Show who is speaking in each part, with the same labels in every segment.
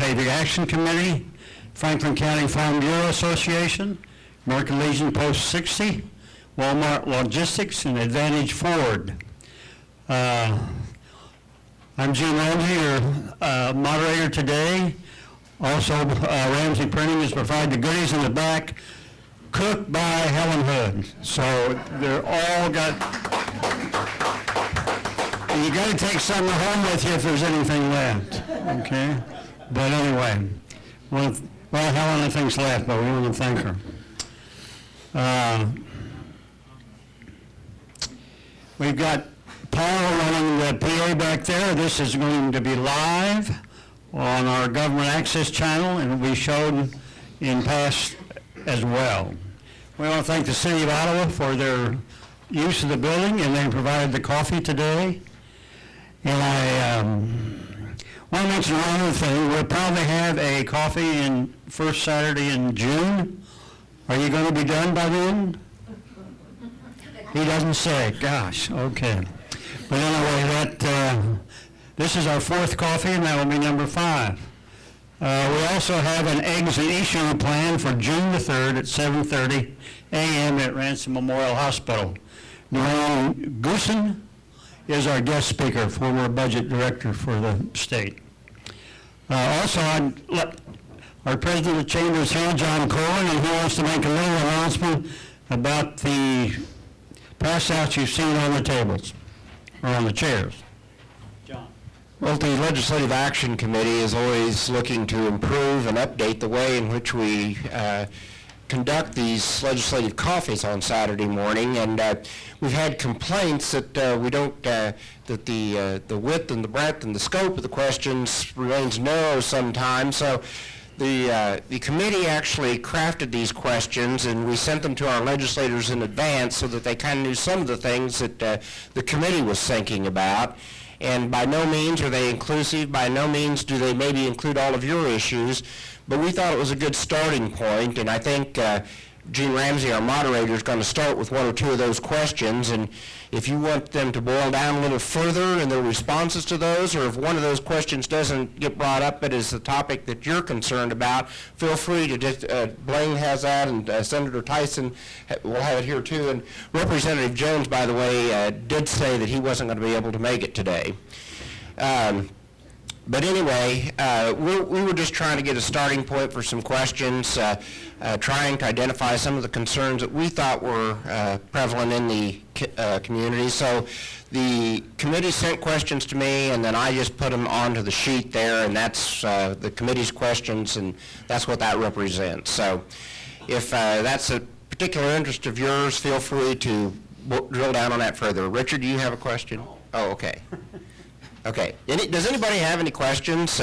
Speaker 1: Legislative Action Committee, Franklin County Farm Bureau Association, American Legion Post 60, Walmart Logistics, and Advantage Ford. I'm Jim Ramsey, your moderator today. Also, Ramsey Printing has provided the goodies in the back, cooked by Helen Hood. So they're all got, you got to take something home with you if there's anything left, okay? But anyway, well, Helen, nothing's left, but we want to thank her. We've got Paul running the PA back there. This is going to be live on our government access channel and will be shown in past as well. We want to thank the City of Ottawa for their use of the building, and they provided the coffee today. And I want to mention one other thing. We'll probably have a coffee in first Saturday in June. Are you going to be done by then? He doesn't say. Gosh, okay. But anyway, this is our fourth coffee, and that will be number 5. We also have an eggs and issue plan for June the 3rd at 7:30 a.m. at Ransom Memorial Hospital. Noreen Goosen is our guest speaker, former budget director for the state. Also, our president of the chamber is here, John Cohen, and he wants to make a little announcement about the pass-outs you've seen on the tables, or on the chairs. John.
Speaker 2: Well, the Legislative Action Committee is always looking to improve and update the way in which we conduct these legislative coffees on Saturday morning, and we've had complaints that we don't, that the width and the breadth and the scope of the questions remains narrow sometimes. So the committee actually crafted these questions, and we sent them to our legislators in advance so that they kind of knew some of the things that the committee was thinking about. And by no means are they inclusive, by no means do they maybe include all of your issues, but we thought it was a good starting point, and I think Gene Ramsey, our moderator, is going to start with one or two of those questions, and if you want them to boil down a little further in their responses to those, or if one of those questions doesn't get brought up but is the topic that you're concerned about, feel free to just, Blaine has that, and Senator Tyson will have it here too, and Representative Jones, by the way, did say that he wasn't going to be able to make it today. But anyway, we were just trying to get a starting point for some questions, trying to identify some of the concerns that we thought were prevalent in the community. So the committee sent questions to me, and then I just put them onto the sheet there, and that's the committee's questions, and that's what that represents. So if that's a particular interest of yours, feel free to drill down on that further. Richard, do you have a question? Oh, okay. Okay. Does anybody have any questions?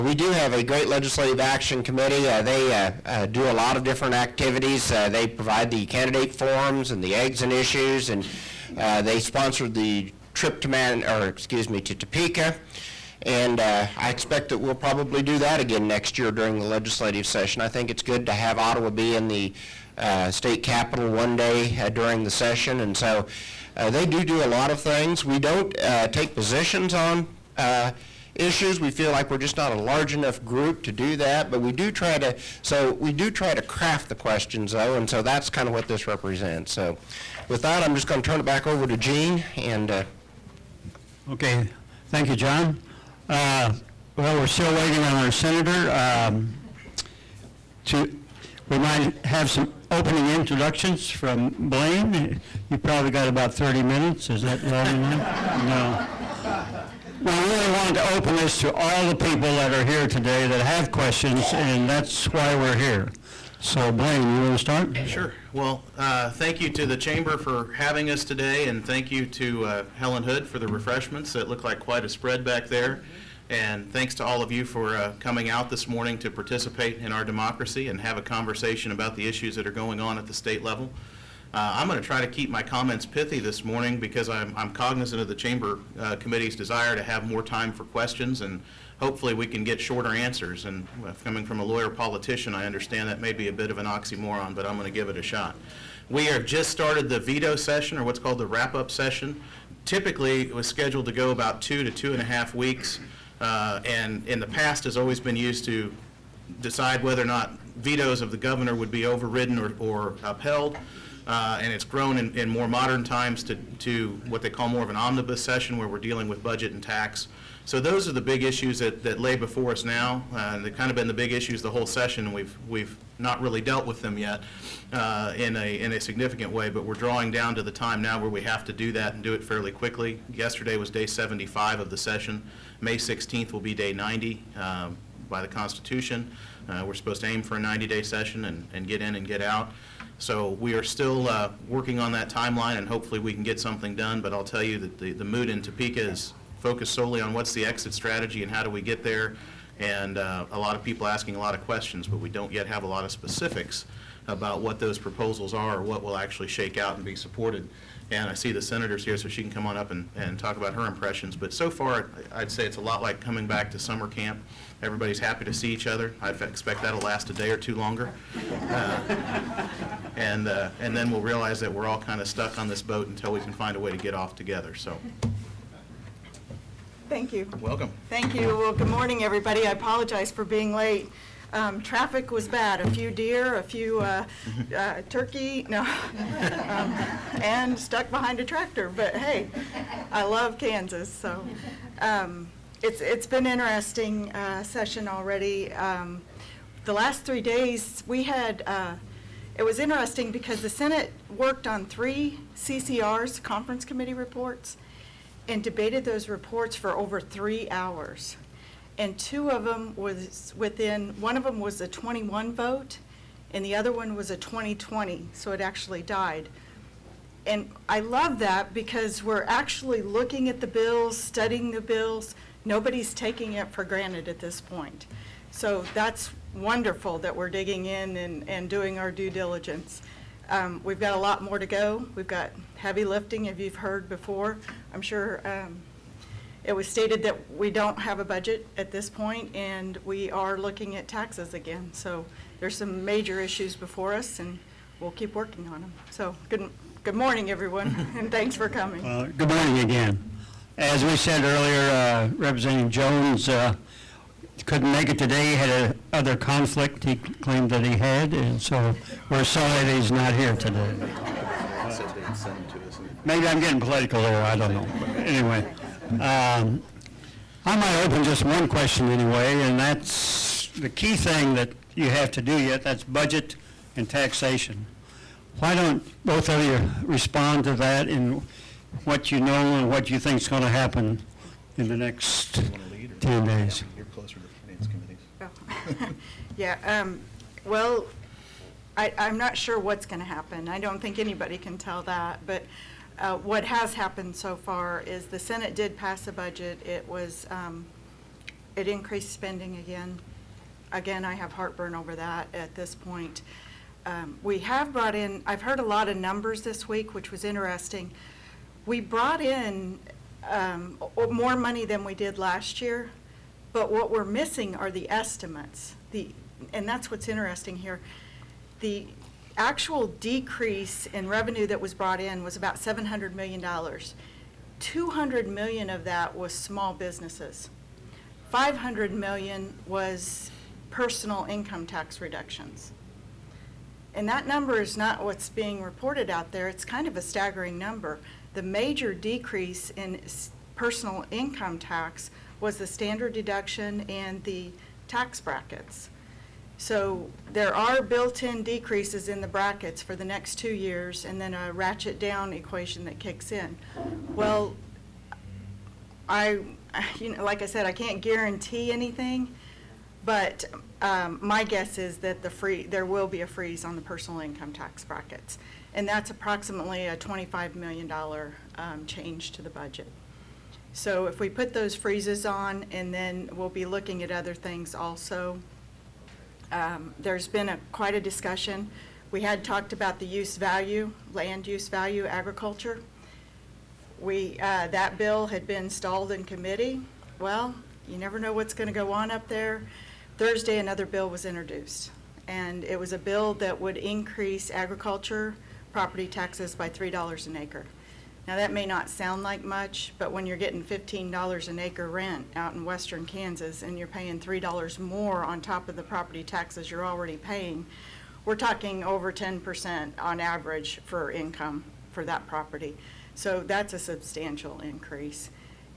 Speaker 2: We do have a great legislative action committee. They do a lot of different activities. They provide the candidate forums and the eggs and issues, and they sponsored the trip to Topeka. And I expect that we'll probably do that again next year during the legislative session. I think it's good to have Ottawa be in the state capitol one day during the session, and so they do a lot of things. We don't take positions on issues. We feel like we're just not a large enough group to do that, but we do try to craft the questions though, and so that's kind of what this represents. So with that, I'm just going to turn it back over to Gene. And
Speaker 1: okay, thank you, John. Well, we're still waiting on our senator. We might have some opening introductions from Blaine. You probably got about 30 minutes. Is that long enough? No. We really wanted to open this to all the people that are here today that have questions, and that's why we're here. So, Blaine, you want to start?
Speaker 3: Sure. Well, thank you to the Chamber for having us today, and thank you to Helen Hood for the refreshments. It looked like quite a spread back there. And thanks to all of you for coming out this morning to participate in our democracy and have a conversation about the issues that are going on at the state level. I'm going to try to keep my comments pithy this morning because I'm cognizant of the Chamber Committee's desire to have more time for questions, and hopefully we can get shorter answers. And coming from a lawyer politician, I understand that may be a bit of an oxymoron, but I'm going to give it a shot. We have just started the veto session, or what's called the wrap-up session. Typically, it was scheduled to go about 2 to 2.5 weeks. and in the past has always been used to decide whether or not vetoes of the governor would be overridden or upheld. And it's grown in more modern times to what they call more of an omnibus session, where we're dealing with budget and tax. So those are the big issues that lay before us now, and they've kind of been the big issues the whole session. We've not really dealt with them yet in a significant way, but we're drawing down to the time now where we have to do that and do it fairly quickly. Yesterday was day 75 of the session. May 16th will be day 90 by the Constitution. We're supposed to aim for a 90-day session and get in and get out. So we are still working on that timeline, and hopefully we can get something done, but I'll tell you that the mood in Topeka is focused solely on what's the exit strategy and how do we get there, and a lot of people asking a lot of questions, but we don't yet have a lot of specifics about what those proposals are or what will actually shake out and be supported. And I see the senator's here, so she can come on up and talk about her impressions. But so far, I'd say it's a lot like coming back to summer camp. Everybody's happy to see each other. I expect that'll last a day or two longer. And then we'll realize that we're all kind of stuck on this boat until we can find a way to get off together. So,
Speaker 4: Thank you.
Speaker 3: welcome.
Speaker 4: Thank you. Well, good morning, everybody. I apologize for being late. Traffic was bad. A few deer, a few turkey, and stuck behind a tractor. But hey, I love Kansas. So it's been an interesting session already. The last 3 days we had, it was interesting because the Senate worked on 3 CCRs, conference committee reports, and debated those reports for over 3 hours. And 2 of them was one of them was a 21 vote, and the other one was a 2020, so it actually died. And I love that because we're actually looking at the bills, studying the bills. Nobody's taking it for granted at this point. So that's wonderful that we're digging in and doing our due diligence. We've got a lot more to go. We've got heavy lifting, if you've heard before. I'm sure it was stated that we don't have a budget at this point, and we are looking at taxes again. So there's some major issues before us, and we'll keep working on them. So good morning, everyone, and thanks for coming.
Speaker 1: Good morning again. As we said earlier, Representative Jones couldn't make it today. He had another conflict he claimed that he had, and so we're sorry that he's not here today. Maybe I'm getting political there, I don't know. But anyway, I might open just one question anyway, and that's the key thing that you have to do yet, that's budget and taxation. Why don't both of you respond to that in what you know and what you think is going to happen in the next 10 days?
Speaker 3: You're closer to finance committees.
Speaker 4: Oh. Yeah, well, I'm not sure what's going to happen. I don't think anybody can tell that, but what has happened so far is the Senate did pass a budget. It increased spending again. Again, I have heartburn over that at this point. We have brought in, I've heard a lot of numbers this week, which was interesting. We brought in more money than we did last year, but what we're missing are the estimates. And that's what's interesting here. The actual decrease in revenue that was brought in was about $700 million. $200 million of that was small businesses. $500 million was personal income tax reductions. And that number is not what's being reported out there. It's kind of a staggering number. The major decrease in personal income tax was the standard deduction and the tax brackets. So there are built-in decreases in the brackets for the next 2 years, and then a ratchet down equation that kicks in. Well, like I said, I can't guarantee anything, but my guess is that there will be a freeze on the personal income tax brackets, and that's approximately a $25 million change to the budget. So if we put those freezes on, and then we'll be looking at other things also. There's been quite a discussion. We had talked about the use value, land use value, agriculture. That bill had been stalled in committee. Well, you never know what's going to go on up there. Thursday, another bill was introduced, and it was a bill that would increase agriculture property taxes by $3 an acre. Now, that may not sound like much, but when you're getting $15 an acre rent out in western Kansas and you're paying $3 more on top of the property taxes you're already paying, we're talking over 10% on average for income for that property. So that's a substantial increase.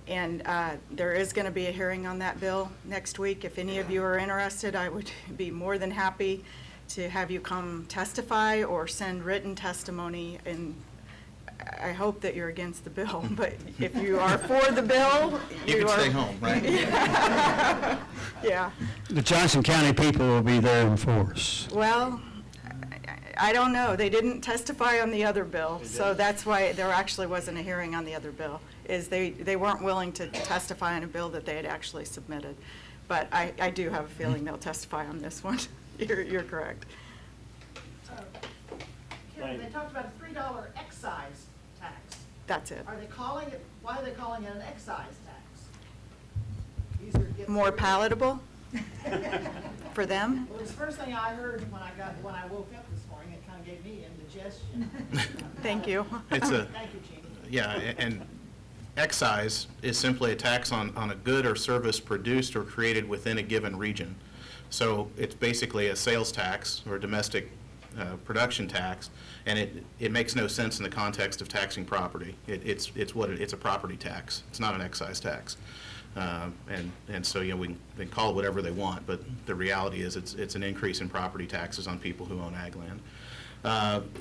Speaker 4: And there is going to be a hearing on that bill next week. If any of you are interested, I would be more than happy to have you come testify or send written testimony. And I hope that you're against the bill, but if you are for the bill,
Speaker 3: You can
Speaker 4: are.
Speaker 3: stay home, right?
Speaker 4: Yeah.
Speaker 1: The Johnson County people will be there in force.
Speaker 4: Well, I don't know. They didn't testify on the other bill, so that's why there actually wasn't a hearing on the other bill, is they weren't willing to testify on a bill that they had actually submitted. But I do have a feeling they'll testify on this one. You're correct.
Speaker 5: Karen, they talked about a $3 excise tax.
Speaker 4: That's it.
Speaker 5: Are they calling it, why are they calling it an excise tax? Easier to get
Speaker 4: More
Speaker 5: through.
Speaker 4: palatable for them?
Speaker 5: Well, it was the first thing I heard when I woke up this morning. It kind of gave me indigestion.
Speaker 4: Thank you.
Speaker 3: It's a,
Speaker 5: Thank you, Gene.
Speaker 3: yeah, and excise is simply a tax on a good or service produced or created within a given region. So it's basically a sales tax or domestic production tax, and it makes no sense in the context of taxing property. It's a property tax. It's not an excise tax. And so, you know, they can call it whatever they want, but the reality is it's an increase in property taxes on people who own ag land.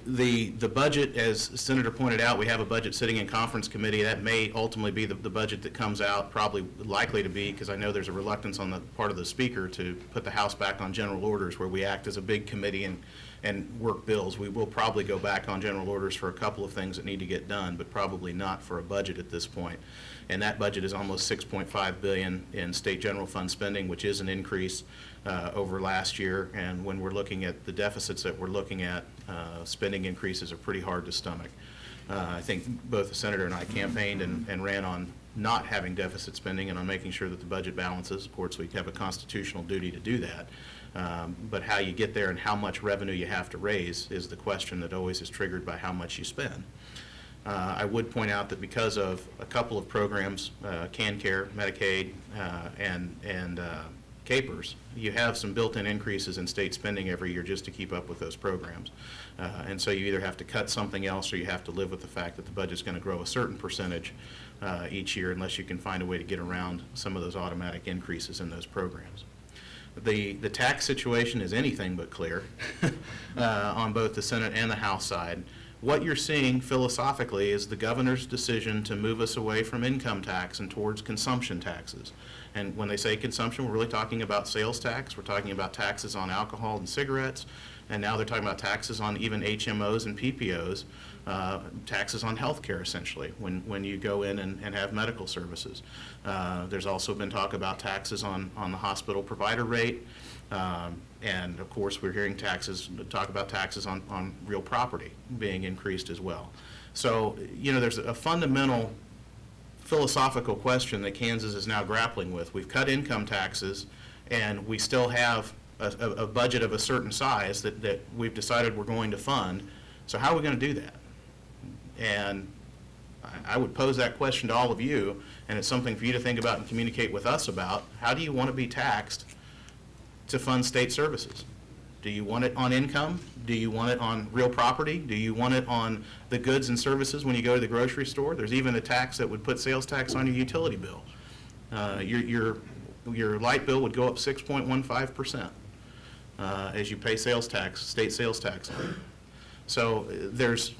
Speaker 3: The budget, as Senator pointed out, we have a budget sitting in conference committee. That may ultimately be the budget that comes out, probably likely to be, because I know there's a reluctance on the part of the speaker to put the House back on general orders, where we act as a big committee and work bills. We will probably go back on general orders for a couple of things that need to get done, but probably not for a budget at this point. And that budget is almost $6.5 billion in state general fund spending, which is an increase over last year. And when we're looking at the deficits that we're looking at, spending increases are pretty hard to stomach. I think both the senator and I campaigned and ran on not having deficit spending and on making sure that the budget balances. Of course, we have a constitutional duty to do that. But how you get there and how much revenue you have to raise is the question that always is triggered by how much you spend. I would point out that because of a couple of programs, CanCare, Medicaid, and CAPERS, you have some built-in increases in state spending every year just to keep up with those programs. And so you either have to cut something else or you have to live with the fact that the budget's going to grow a certain percentage each year unless you can find a way to get around some of those automatic increases in those programs. The tax situation is anything but clear on both the Senate and the House side. What you're seeing philosophically is the governor's decision to move us away from income tax and towards consumption taxes. And when they say consumption, we're really talking about sales tax. We're talking about taxes on alcohol and cigarettes. And now they're talking about taxes on even HMOs and PPOs, taxes on health care, essentially, when you go in and have medical services. There's also been talk about taxes on the hospital provider rate. And of course, we're hearing talk about taxes on real property being increased as well. So, you know, there's a fundamental philosophical question that Kansas is now grappling with. We've cut income taxes, and we still have a budget of a certain size that we've decided we're going to fund. So how are we going to do that? And I would pose that question to all of you, and it's something for you to think about and communicate with us about. How do you want to be taxed to fund state services? Do you want it on income? Do you want it on real property? Do you want it on the goods and services when you go to the grocery store? There's even a tax that would put sales tax on your utility bill. Your light bill would go up 6.15% as you pay sales tax, state sales tax. So there's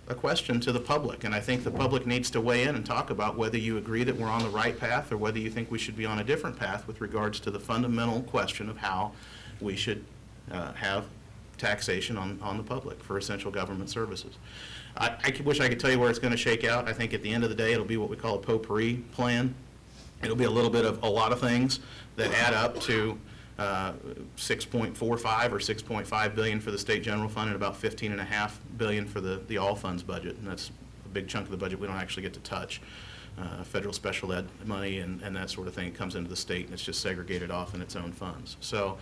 Speaker 3: a question to the public, and I think the public needs to weigh in and talk about whether you agree that we're on the right path or whether you think we should be on a different path with regards to the fundamental question of how we should have taxation on the public for essential government services. I wish I could tell you where it's going to shake out. I think at the end of the day, it'll be what we call a potpourri plan. It'll be a little bit of a lot of things that add up to 6.45 or 6.5 billion for the state general fund and about 15.5 billion for the all funds budget, and that's a big chunk of the budget we don't actually get to touch. Federal special ed money and that sort of thing comes into the state, and it's just segregated off in its own funds. So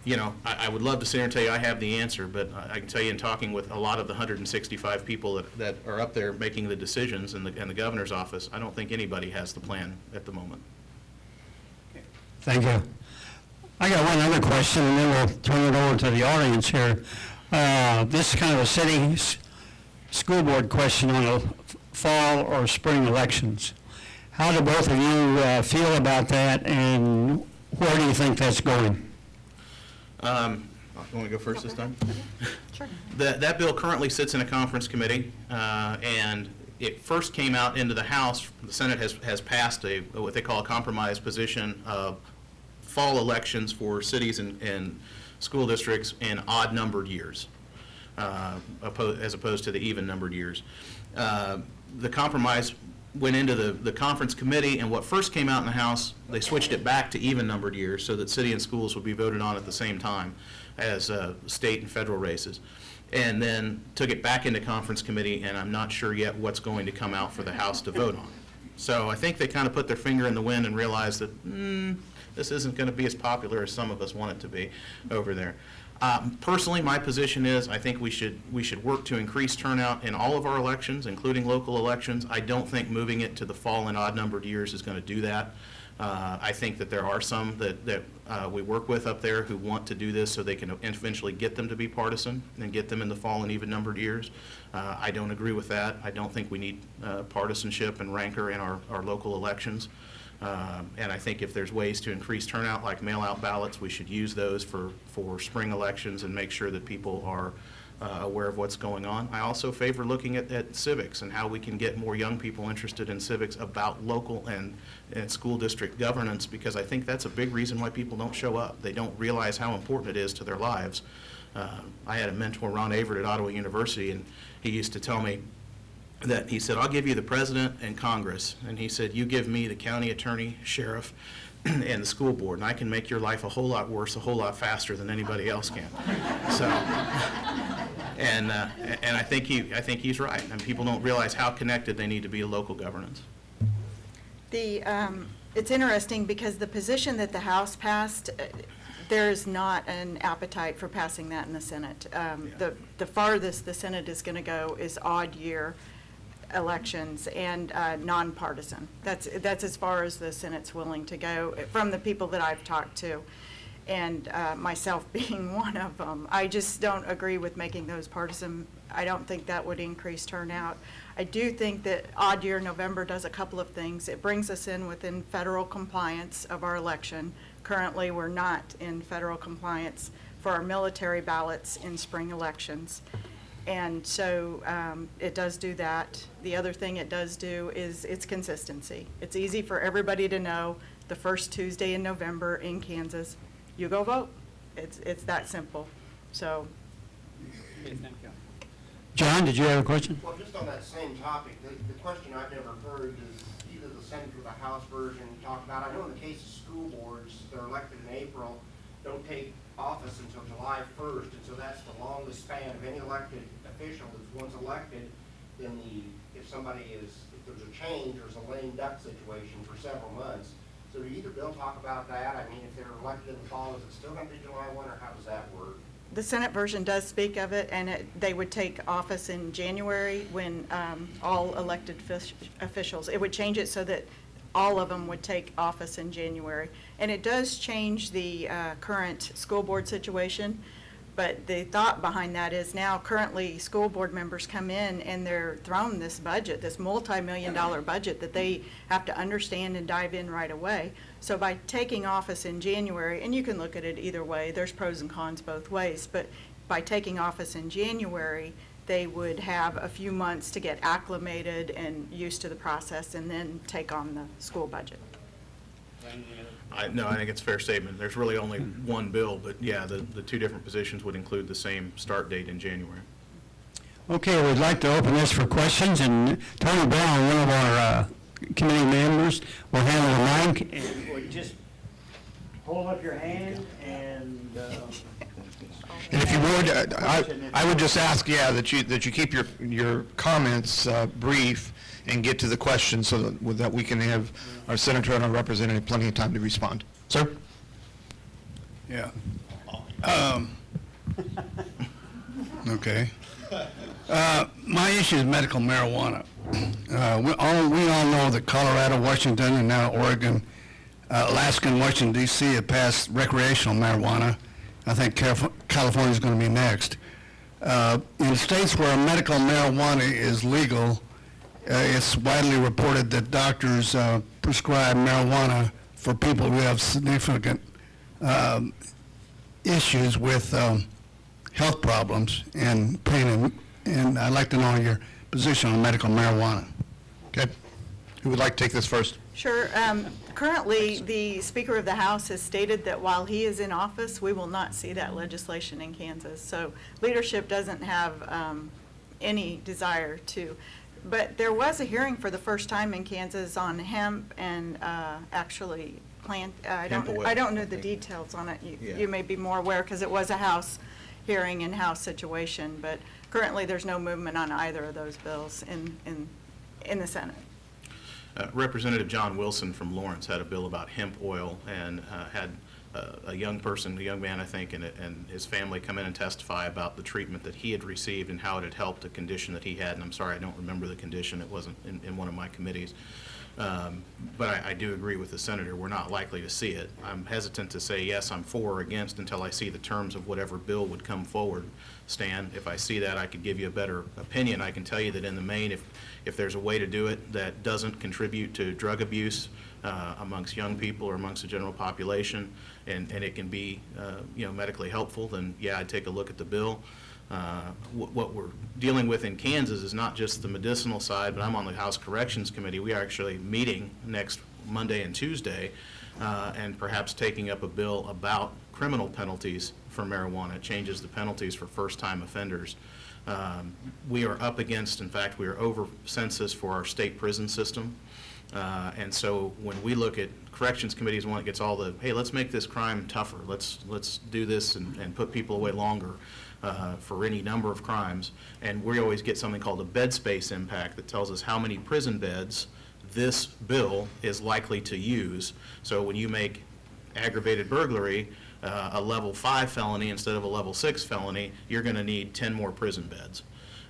Speaker 3: I would love to sit here and tell you I have the answer, but I can tell you in talking with a lot of the 165 people that are up there making the decisions in the governor's office, I don't think anybody has the plan at the moment.
Speaker 1: Thank you. I got one other question, and then we'll turn it over to the audience here. This is kind of a school board question on fall or spring elections. How do both of you feel about that, and where do you think that's going?
Speaker 3: You want to go first this time?
Speaker 4: Sure.
Speaker 3: That bill currently sits in a conference committee, and it first came out into the House. The Senate has passed what they call a compromise position of fall elections for cities and school districts in odd-numbered years, as opposed to the even-numbered years. The compromise went into the conference committee, and what first came out in the House, they switched it back to even-numbered years so that city and schools would be voted on at the same time as state and federal races, and then took it back into conference committee, and I'm not sure yet what's going to come out for the House to vote on. So I think they kind of put their finger in the wind and realized that this isn't going to be as popular as some of us want it to be over there. Personally, my position is I think we should work to increase turnout in all of our elections, including local elections. I don't think moving it to the fall in odd-numbered years is going to do that. I think that there are some that we work with up there who want to do this so they can eventually get them to be partisan and get them in the fall and even-numbered years. I don't agree with that. I don't think we need partisanship and rancor in our local elections. And I think if there's ways to increase turnout, like mail-out ballots, we should use those for spring elections and make sure that people are aware of what's going on. I also favor looking at civics and how we can get more young people interested in civics about local and school district governance, because I think that's a big reason why people don't show up. They don't realize how important it is to their lives. I had a mentor, Ron Avert, at Ottawa University, and he used to tell me that he said, I'll give you the president and Congress. And he said, you give me the county attorney, sheriff, and the school board, and I can make your life a whole lot worse, a whole lot faster than anybody else can. So, and I think he's right. And people don't realize how connected they need to be to local governance.
Speaker 4: It's interesting because the position that the House passed, there is not an appetite for passing that in the Senate. The farthest the Senate is going to go is odd year elections and nonpartisan. That's as far as the Senate's willing to go from the people that I've talked to, and myself being one of them. I just don't agree with making those partisan. I don't think that would increase turnout. I do think that odd year November does a couple of things. It brings us in within federal compliance of our election. Currently, we're not in federal compliance for our military ballots in spring elections. And so it does do that. The other thing it does do is its consistency. It's easy for everybody to know the first Tuesday in November in Kansas, you go vote. It's that simple. So.
Speaker 1: John, did you have a question?
Speaker 6: Well, just on that same topic, the question I've never heard is either the Senate or the House version talk about, I know in the case of school boards, they're elected in April, don't take office until July 1st, and so that's the longest span of any elected official. If one's elected, then if there's a change, there's a lame duck situation for several months. So do either bill talk about that? I mean, if they're elected in the fall, is it still going to be July 1, or how does that work?
Speaker 4: The Senate version does speak of it, and they would take office in January when all elected officials, it would change it so that all of them would take office in January. And it does change the current school board situation, but the thought behind that is now currently school board members come in and they're thrown this budget, this multi-million-dollar budget that they have to understand and dive in right away. So by taking office in January, and you can look at it either way, there's pros and cons both ways, but by taking office in January, they would have a few months to get acclimated and used to the process and then take on the school budget.
Speaker 3: No, I think it's a fair statement. There's really only one bill, but yeah, the two different positions would include the same start date in January.
Speaker 1: Okay, we'd like to open this for questions, and Tony Brown, one of our committee members, will handle the mic. And would just hold up your hand and
Speaker 7: And if you would, I would just ask, that you keep your comments brief and get to the question so that we can have our senator and our representative plenty of time to respond. Sir?
Speaker 8: Yeah. Okay. My issue is medical marijuana. We all know that Colorado, Washington, and now Oregon, Alaska, and Washington, D.C. have passed recreational marijuana. I think California is going to be next. In states where medical marijuana is legal, it's widely reported that doctors prescribe marijuana for people who have significant issues with health problems and pain, and I'd like to know your position on medical marijuana.
Speaker 7: Okay. Who would like to take this first?
Speaker 4: Sure. Currently, the Speaker of the House has stated that while he is in office, we will not see that legislation in Kansas. So leadership doesn't have any desire to. But there was a hearing for the first time in Kansas on hemp and actually plant,
Speaker 3: Hemp oil,
Speaker 4: I don't know
Speaker 3: I
Speaker 4: the
Speaker 3: think.
Speaker 4: details on it.
Speaker 3: Yeah.
Speaker 4: You may be more aware because it was a House hearing and House situation. But currently, there's no movement on either of those bills in the Senate.
Speaker 3: Representative John Wilson from Lawrence had a bill about hemp oil and had a young man, I think, and his family come in and testify about the treatment that he had received and how it had helped a condition that he had. And I'm sorry, I don't remember the condition. It wasn't in one of my committees. But I do agree with the senator. We're not likely to see it. I'm hesitant to say yes, I'm for or against until I see the terms of whatever bill would come forward. Stan, if I see that, I could give you a better opinion. I can tell you that in the main, if there's a way to do it that doesn't contribute to drug abuse amongst young people or amongst the general population, and it can be medically helpful, then yeah, I'd take a look at the bill. What we're dealing with in Kansas is not just the medicinal side, but I'm on the House Corrections Committee. We are actually meeting next Monday and Tuesday and perhaps taking up a bill about criminal penalties for marijuana. It changes the penalties for first-time offenders. We are up against, in fact, we are over census for our state prison system. And so when we look at corrections committees, one that gets all the, hey, let's make this crime tougher. Let's do this and put people away longer for any number of crimes. And we always get something called a bed space impact that tells us how many prison beds this bill is likely to use. So when you make aggravated burglary a level 5 felony instead of a level 6 felony, you're going to need 10 more prison beds.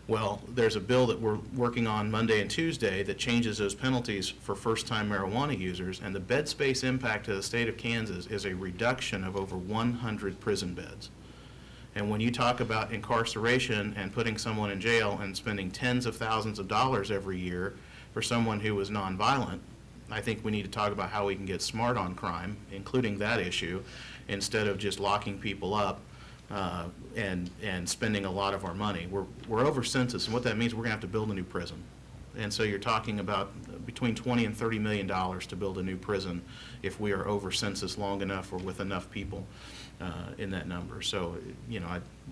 Speaker 3: Well, there's a bill that we're working on Monday and Tuesday that changes those penalties for first-time marijuana users, and the bed space impact to the state of Kansas is a reduction of over 100 prison beds. And when you talk about incarceration and putting someone in jail and spending tens of thousands of dollars every year for someone who was nonviolent, I think we need to talk about how we can get smart on crime, including that issue, instead of just locking people up and spending a lot of our money. We're over census, and what that means, we're going to have to build a new prison. And so you're talking about between $20 and $30 million to build a new prison if we are over census long enough or with enough people in that number. So,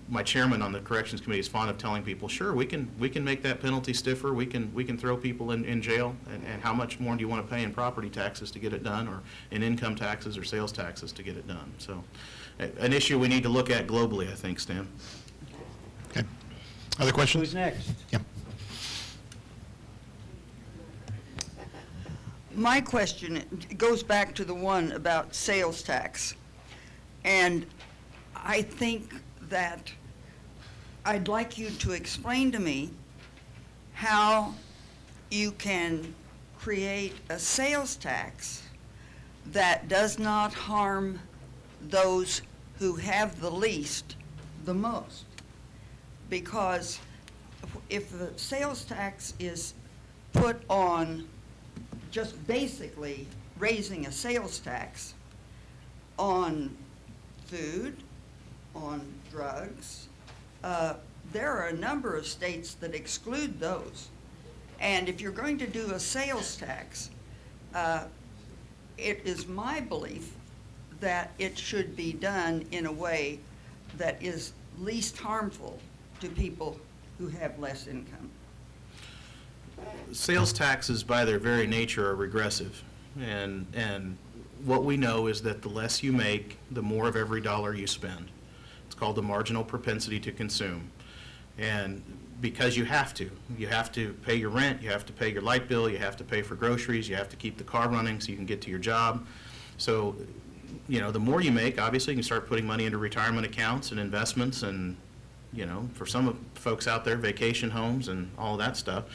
Speaker 3: my chairman on the corrections committee is fond of telling people, sure, we can make that penalty stiffer. We can throw people in jail. And how much more do you want to pay in property taxes to get it done, or in income taxes or sales taxes to get it done? So, an issue we need to look at globally, I think, Stan.
Speaker 7: Okay. Other questions?
Speaker 1: Who's next?
Speaker 7: Yeah.
Speaker 9: My question goes back to the one about sales tax. And I think that I'd like you to explain to me how you can create a sales tax that does not harm those who have the least the most. Because if the sales tax is put on just basically raising a sales tax on food, on drugs, there are a number of states that exclude those. And if you're going to do a sales tax, it is my belief that it should be done in a way that is least harmful to people who have less income.
Speaker 3: Sales taxes, by their very nature, are regressive. And what we know is that the less you make, the more of every dollar you spend. It's called the marginal propensity to consume. And because you have to pay your rent, you have to pay your light bill, you have to pay for groceries, you have to keep the car running so you can get to your job. So, the more you make, obviously, you can start putting money into retirement accounts and investments and for some folks out there, vacation homes and all that stuff.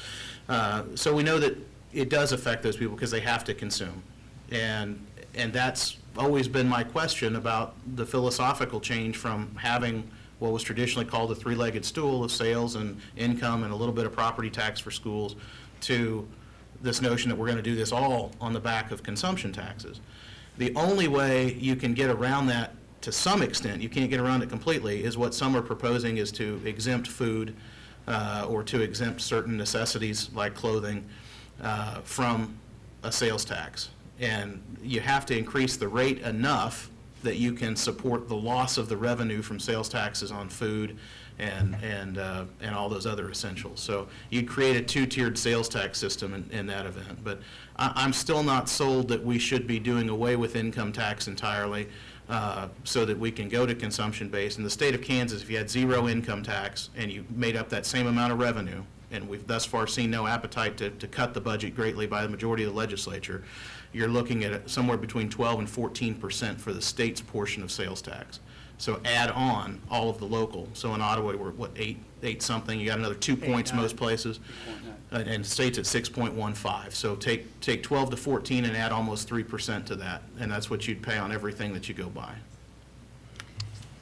Speaker 3: So we know that it does affect those people because they have to consume. And that's always been my question about the philosophical change from having what was traditionally called the three-legged stool of sales and income and a little bit of property tax for schools to this notion that we're going to do this all on the back of consumption taxes. The only way you can get around that to some extent, you can't get around it completely, is what some are proposing is to exempt food or to exempt certain necessities like clothing from a sales tax. And you have to increase the rate enough that you can support the loss of the revenue from sales taxes on food and all those other essentials. So you'd create a two-tiered sales tax system in that event. But I'm still not sold that we should be doing away with income tax entirely so that we can go to consumption-based. In the state of Kansas, if you had zero income tax and you made up that same amount of revenue, and we've thus far seen no appetite to cut the budget greatly by the majority of the legislature, you're looking at somewhere between 12 and 14% for the state's portion of sales tax. So add on all of the local. So in Ottawa, we're what, eight something. You got another 2 points most places, and the state's at 6.15. So take 12 to 14 and add almost 3% to that, and that's what you'd pay on everything that you go buy.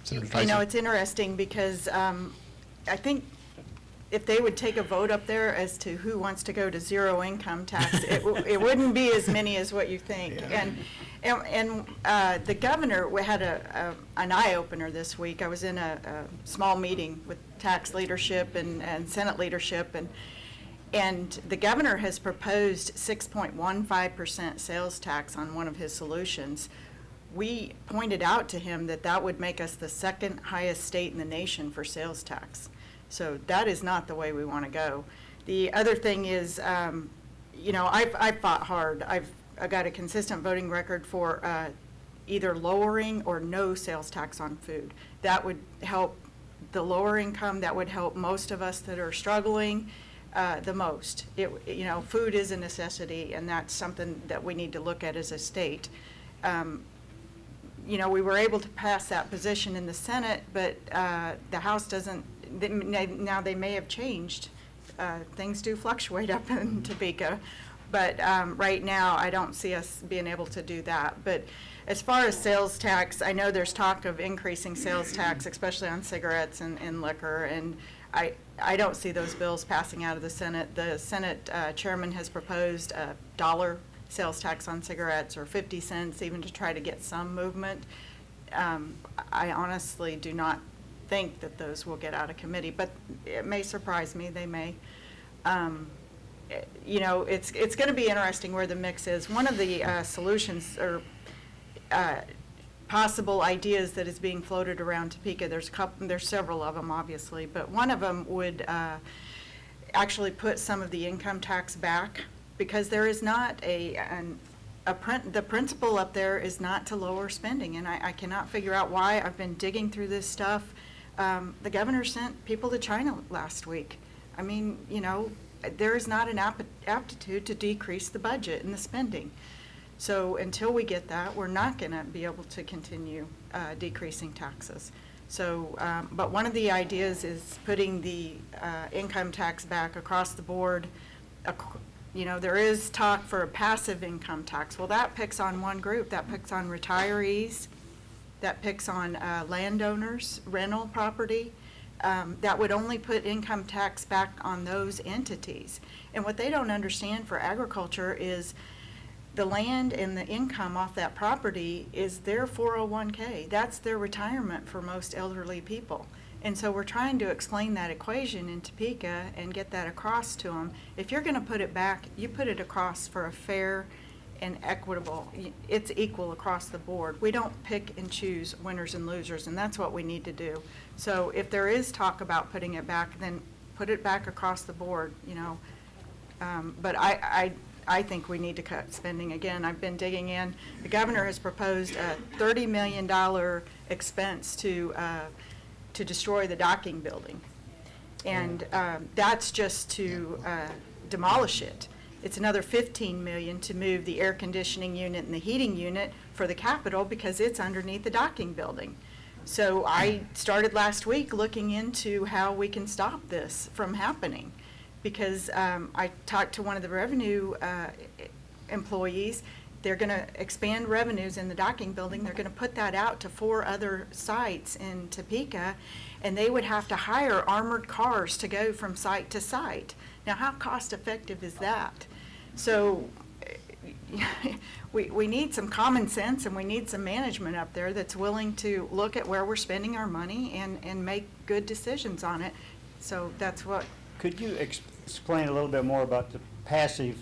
Speaker 7: Senator
Speaker 4: You
Speaker 7: Tyson?
Speaker 4: know, it's interesting because I think if they would take a vote up there as to who wants to go to zero income tax, it wouldn't be as many as what you think.
Speaker 3: Yeah.
Speaker 4: And the governor, we had an eye-opener this week. I was in a small meeting with tax leadership and Senate leadership, and the governor has proposed 6.15% sales tax on one of his solutions. We pointed out to him that that would make us the second highest state in the nation for sales tax. So that is not the way we want to go. The other thing is, I've fought hard. I've got a consistent voting record for either lowering or no sales tax on food. That would help the lower income. That would help most of us that are struggling the most. Food is a necessity, and that's something that we need to look at as a state. We were able to pass that position in the Senate, but the House doesn't. Now they may have changed. Things do fluctuate up in Topeka, but right now I don't see us being able to do that. But as far as sales tax, I know there's talk of increasing sales tax, especially on cigarettes and liquor, and I don't see those bills passing out of the Senate. The Senate chairman has proposed a $1 sales tax on cigarettes or 50 cents even to try to get some movement. I honestly do not think that those will get out of committee, but it may surprise me. They may. It's going to be interesting where the mix is. One of the solutions or possible ideas that is being floated around Topeka, there's several of them obviously, but one of them would actually put some of the income tax back, because there is not the principle up there is not to lower spending, and I cannot figure out why. I've been digging through this stuff. The governor sent people to China last week. I mean, there is not an aptitude to decrease the budget and the spending. So until we get that, we're not going to be able to continue decreasing taxes. So, but one of the ideas is putting the income tax back across the board. There is talk for a passive income tax. Well, that picks on one group. That picks on retirees. That picks on landowners, rental property. That would only put income tax back on those entities. And what they don't understand for agriculture is the land and the income off that property is their 401k. That's their retirement for most elderly people. And so we're trying to explain that equation in Topeka and get that across to them. If you're going to put it back, you put it across for a fair and equitable. It's equal across the board. We don't pick and choose winners and losers, and that's what we need to do. So if there is talk about putting it back, then put it back across the board, But I think we need to cut spending. Again, I've been digging in. The governor has proposed a $30 million expense to destroy the docking building. And that's just to demolish it. It's another $15 million to move the air conditioning unit and the heating unit for the Capitol because it's underneath the docking building. So I started last week looking into how we can stop this from happening, because I talked to one of the revenue employees. They're going to expand revenues in the docking building. They're going to put that out to 4 other sites in Topeka, and they would have to hire armored cars to go from site to site. Now, how cost-effective is that? So we need some common sense, and we need some management up there that's willing to look at where we're spending our money and make good decisions on it. So that's what.
Speaker 1: Could you explain a little bit more about the passive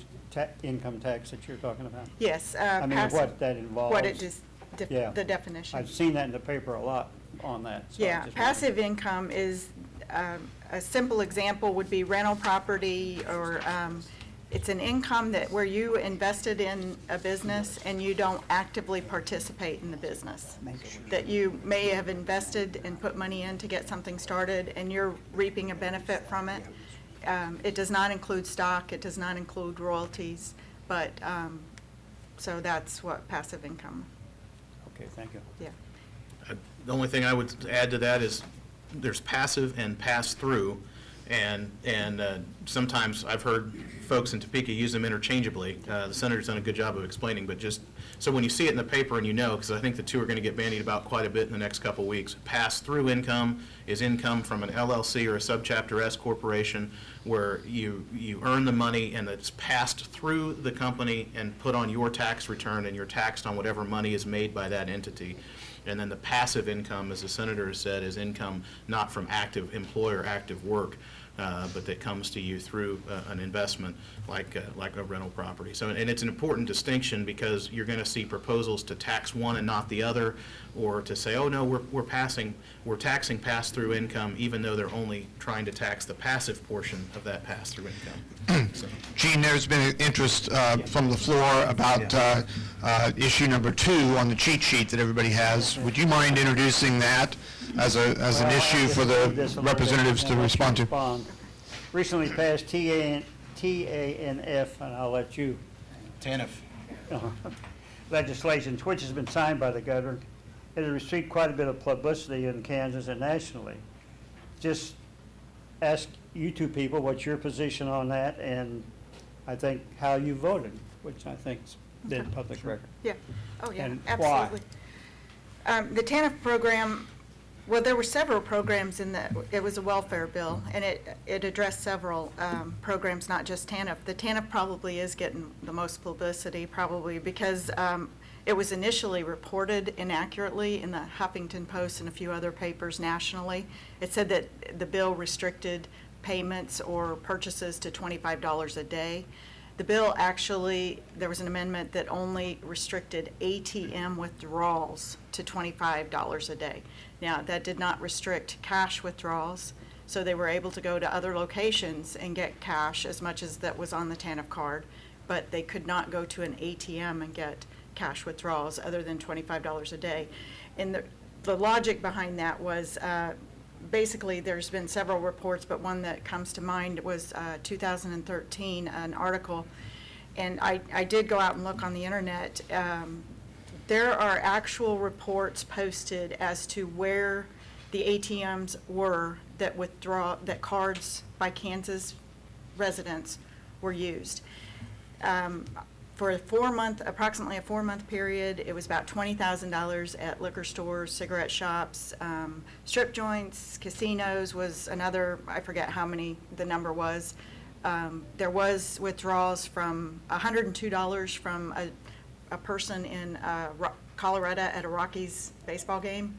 Speaker 1: income tax that you're talking about?
Speaker 4: Yes.
Speaker 1: I mean,
Speaker 4: passive-
Speaker 1: what that involves.
Speaker 4: What it is,
Speaker 1: Yeah.
Speaker 4: the definition.
Speaker 1: I've seen that in the paper a lot on that. So I
Speaker 4: Yeah,
Speaker 1: just
Speaker 4: passive income is, a simple example would be rental property, or it's an income that where you invested in a business and you don't actively participate in the business. That you may have invested and put money in to get something started, and you're reaping a benefit from it. It does not include stock, it does not include royalties, but, so that's what passive income,
Speaker 1: Okay, thank you.
Speaker 4: yeah.
Speaker 3: The only thing I would add to that is there's passive and pass-through, and sometimes I've heard folks in Topeka use them interchangeably. The senator's done a good job of explaining, but just, so when you see it in the paper and you know, because I think the two are going to get bandied about quite a bit in the next couple weeks, pass-through income is income from an LLC or a subchapter S corporation where you earn the money and it's passed through the company and put on your tax return, and you're taxed on whatever money is made by that entity. And then the passive income, as the senator has said, is income not from active employer, active work, but that comes to you through an investment like a rental property. So, and it's an important distinction, because you're going to see proposals to tax one and not the other, or to say, oh no, we're taxing pass-through income, even though they're only trying to tax the passive portion of that pass-through income. So.
Speaker 7: Gene, there's been interest from the floor about issue number 2 on the cheat sheet that everybody has. Would you mind introducing that as an issue for the representatives to respond to?
Speaker 1: Recently passed TANF, and I'll let you,
Speaker 3: TANF.
Speaker 1: legislation, which has been signed by the governor. It has received quite a bit of publicity in Kansas and nationally. Just ask you two people what's your position on that, and I think how you voted, which I think's been public record.
Speaker 4: Yeah, oh yeah,
Speaker 1: And why?
Speaker 4: absolutely. The TANF program, well, there were several programs in the, it was a welfare bill, and it addressed several programs, not just TANF. The TANF probably is getting the most publicity, probably because it was initially reported inaccurately in the Huffington Post and a few other papers nationally. It said that the bill restricted payments or purchases to $25 a day. The bill actually, there was an amendment that only restricted ATM withdrawals to $25 a day. Now, that did not restrict cash withdrawals, so they were able to go to other locations and get cash as much as that was on the TANF card, but they could not go to an ATM and get cash withdrawals other than $25 a day. And the logic behind that was basically there's been several reports, but one that comes to mind was 2013, an article, and I did go out and look on the internet. There are actual reports posted as to where the ATMs were that cards by Kansas residents were used. For approximately a 4-month period, it was about $20,000 at liquor stores, cigarette shops, strip joints, casinos was another, I forget how many the number was. There was withdrawals from $102 from a person in Colorado at a Rockies baseball game.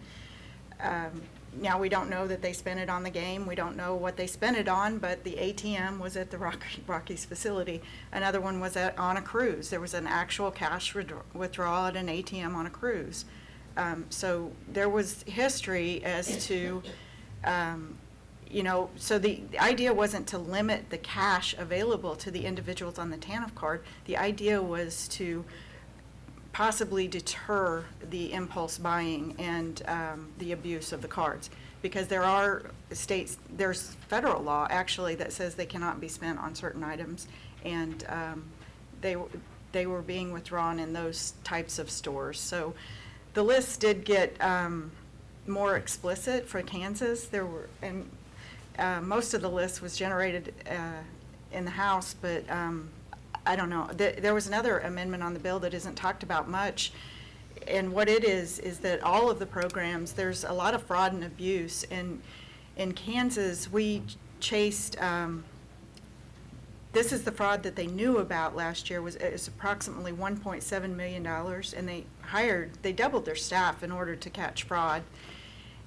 Speaker 4: Now, we don't know that they spent it on the game. We don't know what they spent it on, but the ATM was at the Rockies facility. Another one was on a cruise. There was an actual cash withdrawal at an ATM on a cruise. So there was history as to, so the idea wasn't to limit the cash available to the individuals on the TANF card. The idea was to possibly deter the impulse buying and the abuse of the cards, because there are there's federal law actually that says they cannot be spent on certain items, and they were being withdrawn in those types of stores. So the list did get more explicit for Kansas. There were, and most of the list was generated in the House, but I don't know. There was another amendment on the bill that isn't talked about much, and what it is that all of the programs, there's a lot of fraud and abuse, and in Kansas, we chased, this is the fraud that they knew about last year, was approximately $1.7 million, and they doubled their staff in order to catch fraud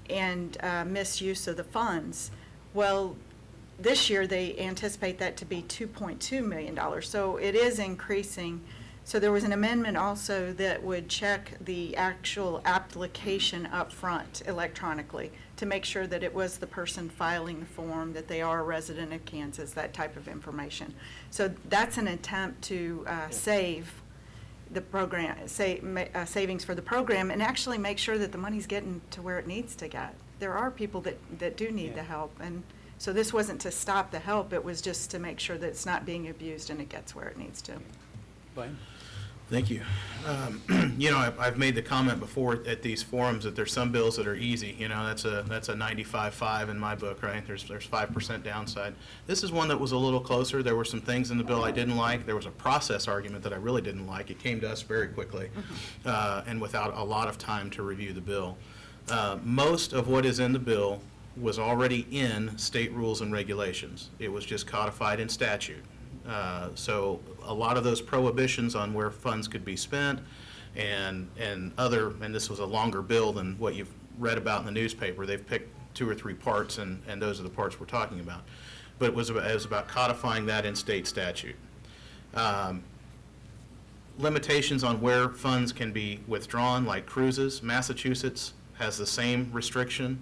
Speaker 4: and misuse of the funds. Well, this year they anticipate that to be $2.2 million, so it is increasing. So there was an amendment also that would check the actual application up front electronically to make sure that it was the person filing the form, that they are a resident of Kansas, that type of information. So that's an attempt to save the program, savings for the program, and actually make sure that the money's getting to where it needs to get. There are people that do need the help, and so this wasn't to stop the help, it was just to make sure that it's not being abused and it gets where it needs to.
Speaker 3: Thank you. You know, I've made the comment before at these forums that there's some bills that are easy. You know, that's a 95.5 in my book, right? There's 5% downside. This is one that was a little closer. There were some things in the bill I didn't like. There was a process argument that I really didn't like. It came to us very quickly and without a lot of time to review the bill. Most of what is in the bill was already in state rules and regulations. It was just codified in statute. So a lot of those prohibitions on where funds could be spent and this was a longer bill than what you've read about in the newspaper. They've picked 2 or 3 parts, and those are the parts we're talking about. But it was about codifying that in state statute. Limitations on where funds can be withdrawn, like cruises. Massachusetts has the same restriction.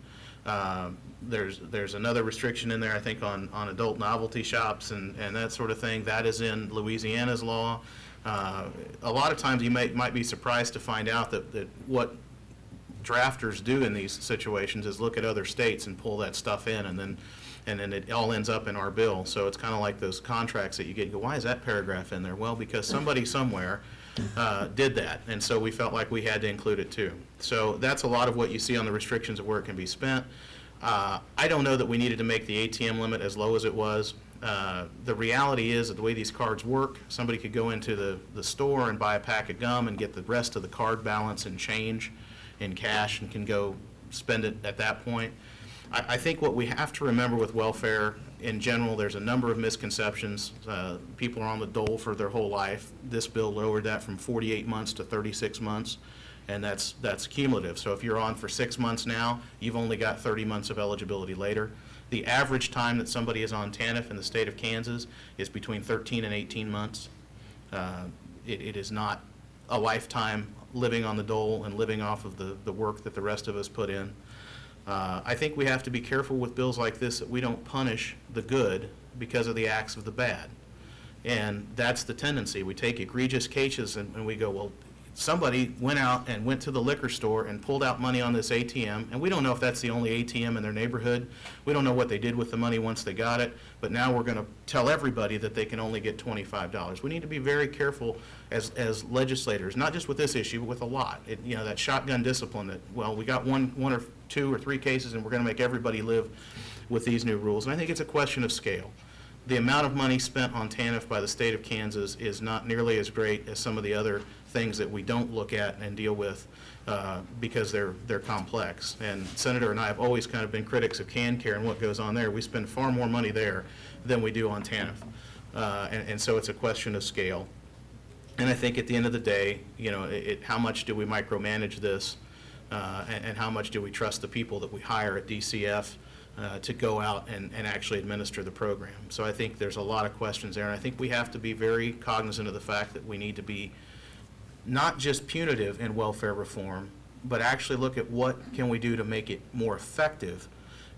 Speaker 3: There's another restriction in there, I think, on adult novelty shops and that sort of thing. That is in Louisiana's law. A lot of times you might be surprised to find out that what drafters do in these situations is look at other states and pull that stuff in, and then it all ends up in our bill. So it's kind of like those contracts that you get and go, why is that paragraph in there? Well, because somebody somewhere did that, and so we felt like we had to include it too. So that's a lot of what you see on the restrictions of where it can be spent. I don't know that we needed to make the ATM limit as low as it was. The reality is that the way these cards work, somebody could go into the store and buy a pack of gum and get the rest of the card balance in change in cash and can go spend it at that point. I think what we have to remember with welfare in general, there's a number of misconceptions. People are on the dole for their whole life. This bill lowered that from 48 months to 36 months. And that's cumulative. So if you're on for 6 months now, you've only got 30 months of eligibility later. The average time that somebody is on TANF in the state of Kansas is between 13 and 18 months. It is not a lifetime living on the dole and living off of the work that the rest of us put in. I think we have to be careful with bills like this that we don't punish the good because of the acts of the bad. And that's the tendency. We take egregious cases and we go, well, somebody went out and went to the liquor store and pulled out money on this ATM, and we don't know if that's the only ATM in their neighborhood. We don't know what they did with the money once they got it, but now we're going to tell everybody that they can only get $25. We need to be very careful as legislators, not just with this issue, but with a lot. You know, that shotgun discipline that, well, we got one or 2 or 3 cases and we're going to make everybody live with these new rules. And I think it's a question of scale. The amount of money spent on TANF by the state of Kansas is not nearly as great as some of the other things that we don't look at and deal with because they're complex. And Senator and I have always kind of been critics of CanCare and what goes on there. We spend far more money there than we do on TANF. And so it's a question of scale. And I think at the end of the day, you know, how much do we micromanage this and how much do we trust the people that we hire at DCF to go out and actually administer the program. So I think there's a lot of questions there, and I think we have to be very cognizant of the fact that we need to be not just punitive in welfare reform, but actually look at what can we do to make it more effective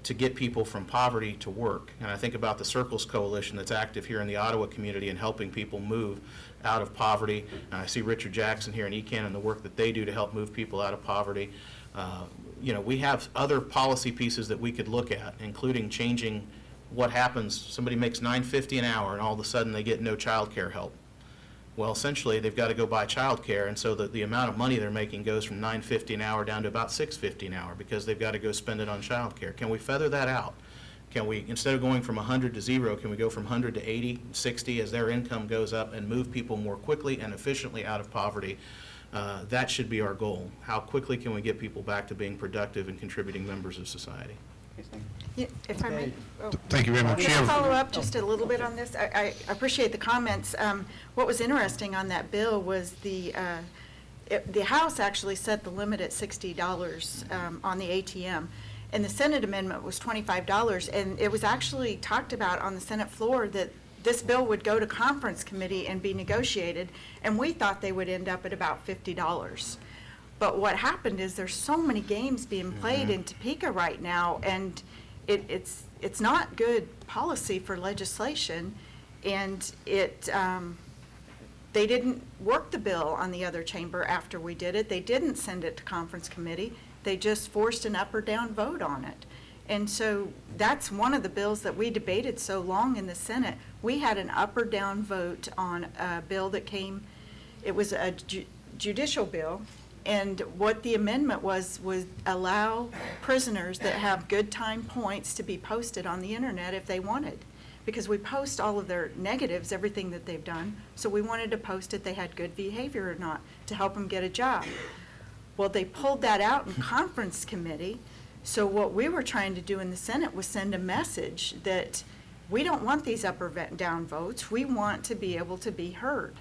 Speaker 3: to get people from poverty to work. And I think about the Circles Coalition that's active here in the Ottawa community and helping people move out of poverty. And I see Richard Jackson here in ECAN and the work that they do to help move people out of poverty. You know, we have other policy pieces that we could look at, including changing what happens. Somebody makes $9.50 an hour and all of a sudden they get no child care help. Well, essentially, they've got to go buy childcare, and so the amount of money they're making goes from $9.50 an hour down to about $6.50 an hour because they've got to go spend it on childcare. Can we feather that out? Can we, instead of going from 100 to 0, can we go from 100 to 80, 60 as their income goes up and move people more quickly and efficiently out of poverty? That should be our goal. How quickly can we get people back to being productive and contributing members of society?
Speaker 4: Yeah, if I may. Oh.
Speaker 7: Thank you very much.
Speaker 4: Can
Speaker 7: You
Speaker 4: I
Speaker 7: have-
Speaker 4: follow up just a little bit on this? I appreciate the comments. What was interesting on that bill was the House actually set the limit at $60 on the ATM, and the Senate amendment was $25, and it was actually talked about on the Senate floor that this bill would go to conference committee and be negotiated, and we thought they would end up at about $50. But what happened is there's so many games being played in Topeka right now, and it's not good policy for legislation, and they didn't work the bill on the other chamber after we did it. They didn't send it to conference committee. They just forced an up or down vote on it. And so that's one of the bills that we debated so long in the Senate. We had an up or down vote on a bill that came, it was a judicial bill. And what the amendment was allow prisoners that have good time points to be posted on the internet if they wanted. Because we post all of their negatives, everything that they've done, so we wanted to post if they had good behavior or not to help them get a job. Well, they pulled that out in conference committee, so what we were trying to do in the Senate was send a message that we don't want these up or down votes, we want to be able to be heard.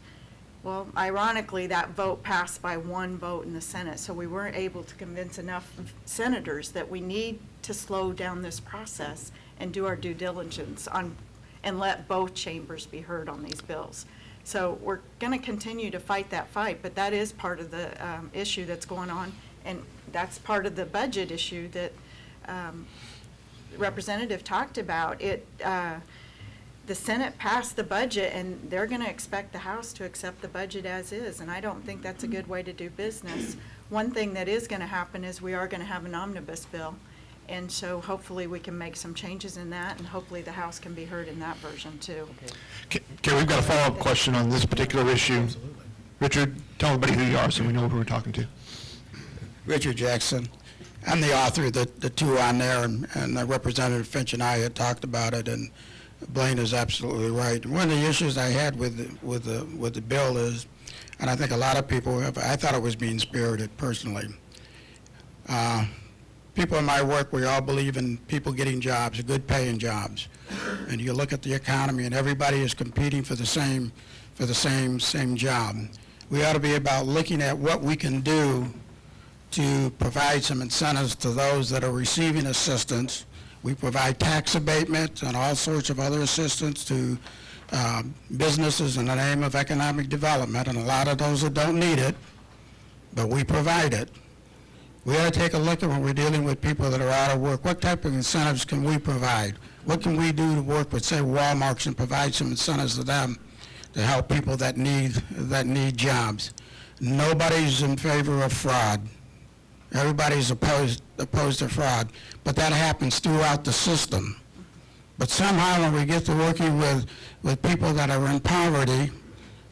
Speaker 4: Well, ironically, that vote passed by one vote in the Senate, so we weren't able to convince enough senators that we need to slow down this process and do our due diligence on, and let both chambers be heard on these bills. So we're going to continue to fight that fight, but that is part of the issue that's going on, and that's part of the budget issue that the representative talked about. The Senate passed the budget, and they're going to expect the House to accept the budget as is, and I don't think that's a good way to do business. One thing that is going to happen is we are going to have an omnibus bill, and so hopefully we can make some changes in that, and hopefully the House can be heard in that version too.
Speaker 7: Okay, we've got a follow-up question on this particular issue. Richard, tell everybody who you are so we know who we're talking to.
Speaker 10: Richard Jackson. I'm the author of the two on there, and Representative Finch and I had talked about it, and Blaine is absolutely right. One of the issues I had with the bill is, and I think a lot of people have, I thought it was being spirited personally. People in my work, we all believe in people getting jobs, good paying jobs. And you look at the economy, and everybody is competing for the same job. We ought to be about looking at what we can do to provide some incentives to those that are receiving assistance. We provide tax abatement and all sorts of other assistance to businesses in the name of economic development, and a lot of those that don't need it, but we provide it. We ought to take a look at when we're dealing with people that are out of work. What type of incentives can we provide? What can we do to work with, say, Walmarts and provide some incentives to them to help people that need jobs? Nobody's in favor of fraud. Everybody's opposed to fraud, but that happens throughout the system. But somehow when we get to working with people that are in poverty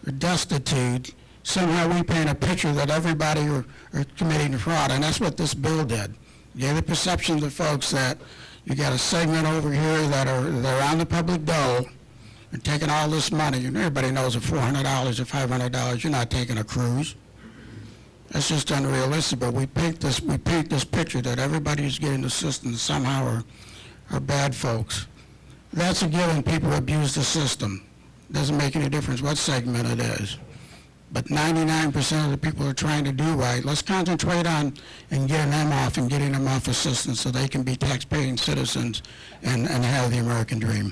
Speaker 10: or destitute, somehow we paint a picture that everybody are committing fraud, and that's what this bill did. Gave the perception to folks that you got a segment over here they're on the public dole and taking all this money, and everybody knows at $400 or $500, you're not taking a cruise. That's just unrealistic, but we paint this picture that everybody who's getting assistance somehow are bad folks. That's a given. People abuse the system. Doesn't make any difference what segment it is. But 99% of the people are trying to do right. Let's concentrate on and getting them off assistance so they can be tax-paying citizens and have the American dream.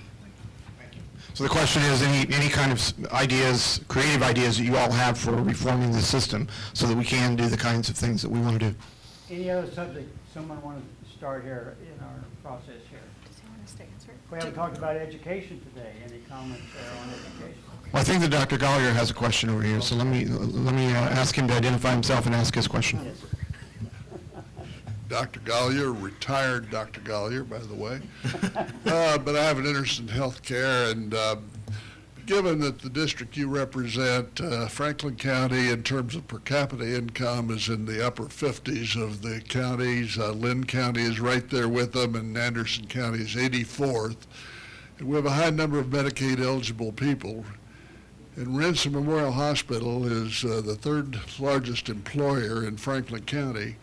Speaker 7: So the question is, any kind of ideas, creative ideas that you all have for reforming the system so that we can do the kinds of things that we want to do?
Speaker 1: Any other subject someone want to start here in our process here?
Speaker 4: Does he want us to answer?
Speaker 1: We haven't talked about education today. Any comments there on education?
Speaker 7: Well, I think that Dr. Gollier has a question over here, so let me ask him to identify himself and ask his question.
Speaker 11: Dr. Gollier, retired Dr. Gollier, by the way. But I have an interest in health care, and Given that the district you represent, Franklin County, in terms of per capita income, is in the upper 50s of the counties. Lynn County is right there with them, and Anderson County is 84th. And we have a high number of Medicaid-eligible people. And Ransom Memorial Hospital is the third largest employer in Franklin County.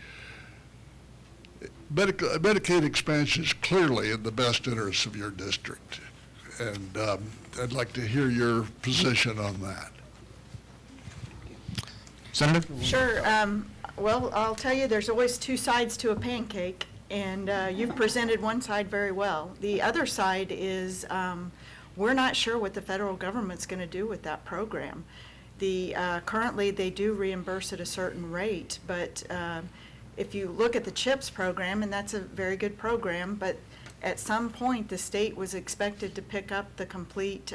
Speaker 11: Medicaid expansion is clearly in the best interests of your district. And I'd like to hear your position on that.
Speaker 7: Senator?
Speaker 4: Sure. Well, I'll tell you, there's always two sides to a pancake, and you've presented one side very well. The other side is we're not sure what the federal government's going to do with that program. Currently, they do reimburse at a certain rate, but if you look at the CHIPS program, and that's a very good program, but at some point, the state was expected to pick up the complete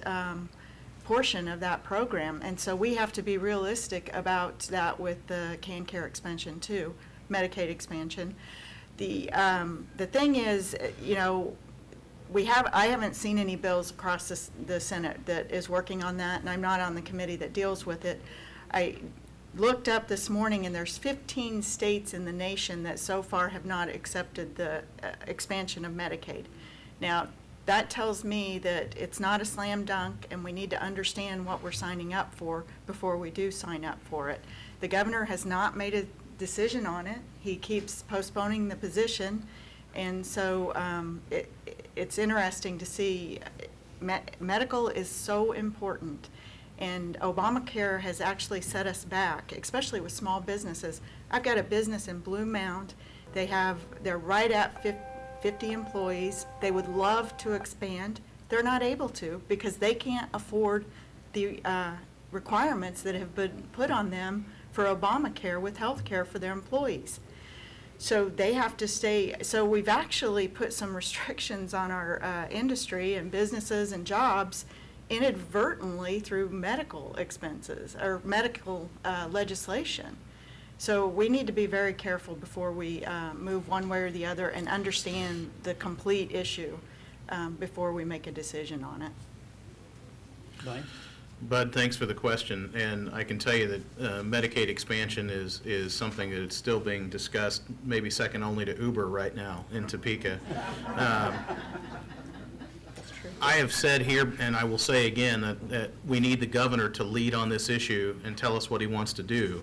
Speaker 4: portion of that program. And so we have to be realistic about that with the CanCare expansion too, Medicaid expansion. The thing is, you know, I haven't seen any bills across the Senate that is working on that, and I'm not on the committee that deals with it. I looked up this morning, and there's 15 states in the nation that so far have not accepted the expansion of Medicaid. Now, that tells me that it's not a slam dunk, and we need to understand what we're signing up for before we do sign up for it. The governor has not made a decision on it. He keeps postponing the position, and so it's interesting to see. Medical is so important. And Obamacare has actually set us back, especially with small businesses. I've got a business in Blue Mound. They're right at 50 employees. They would love to expand. They're not able to because they can't afford the requirements that have been put on them for Obamacare with health care for their employees. So they have to stay. So we've actually put some restrictions on our industry and businesses and jobs inadvertently through medical expenses or medical legislation. So we need to be very careful before we move one way or the other and understand the complete issue before we make a decision on it.
Speaker 3: Bud, thanks for the question, and I can tell you that Medicaid expansion is something that is still being discussed, maybe second only to Uber right now in Topeka. I have said here, and I will say again, that we need the governor to lead on this issue and tell us what he wants to do.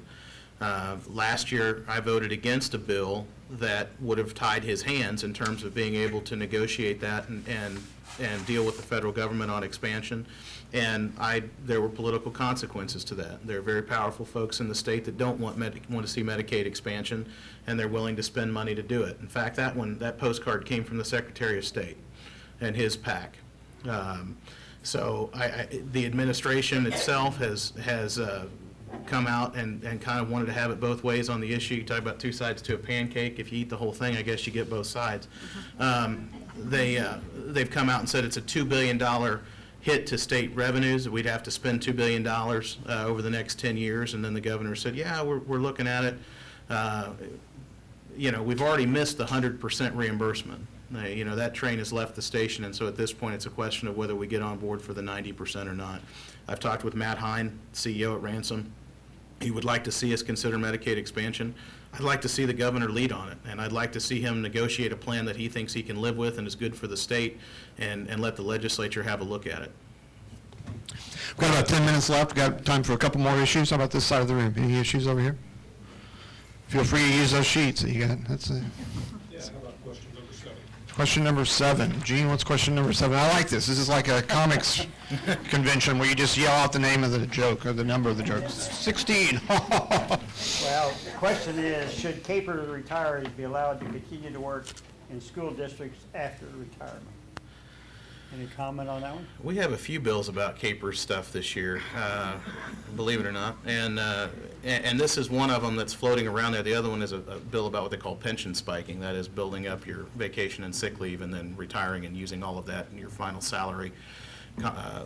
Speaker 3: Last year, I voted against a bill that would have tied his hands in terms of being able to negotiate that and deal with the federal government on expansion. And there were political consequences to that. There are very powerful folks in the state that don't want to see Medicaid expansion, and they're willing to spend money to do it. In fact, that postcard came from the Secretary of State and his PAC. So the administration itself has come out and kind of wanted to have it both ways on the issue. You talk about two sides to a pancake. If you eat the whole thing, I guess you get both sides. They've come out and said it's a $2 billion hit to state revenues. We'd have to spend $2 billion over the next 10 years. And then the governor said, yeah, we're looking at it. We've already missed the 100% reimbursement. That train has left the station, and so at this point, it's a question of whether we get on board for the 90% or not. I've talked with Matt Hine, CEO at Ransom. He would like to see us consider Medicaid expansion. I'd like to see the governor lead on it, and I'd like to see him negotiate a plan that he thinks he can live with and is good for the state, and let the legislature have a look at it.
Speaker 7: We've got about 10 minutes left. We've got time for a couple more issues. How about this side of the room? Any issues over here? Feel free to use those sheets that you got. That's it.
Speaker 12: Yeah, how about question number 7?
Speaker 7: Question number 7. Gene, what's question number 7? I like this. This is like a comics convention where you just yell out the name of the joke or the number of the joke. 16.
Speaker 13: Well, the question is, should CAPER retirees be allowed to continue to work in school districts after retirement? Any comment on that one?
Speaker 3: We have a few bills about CAPER stuff this year, believe it or not, and this is one of them that's floating around there. The other one is a bill about what they call pension spiking, that is building up your vacation and sick leave and then retiring and using all of that in your final salary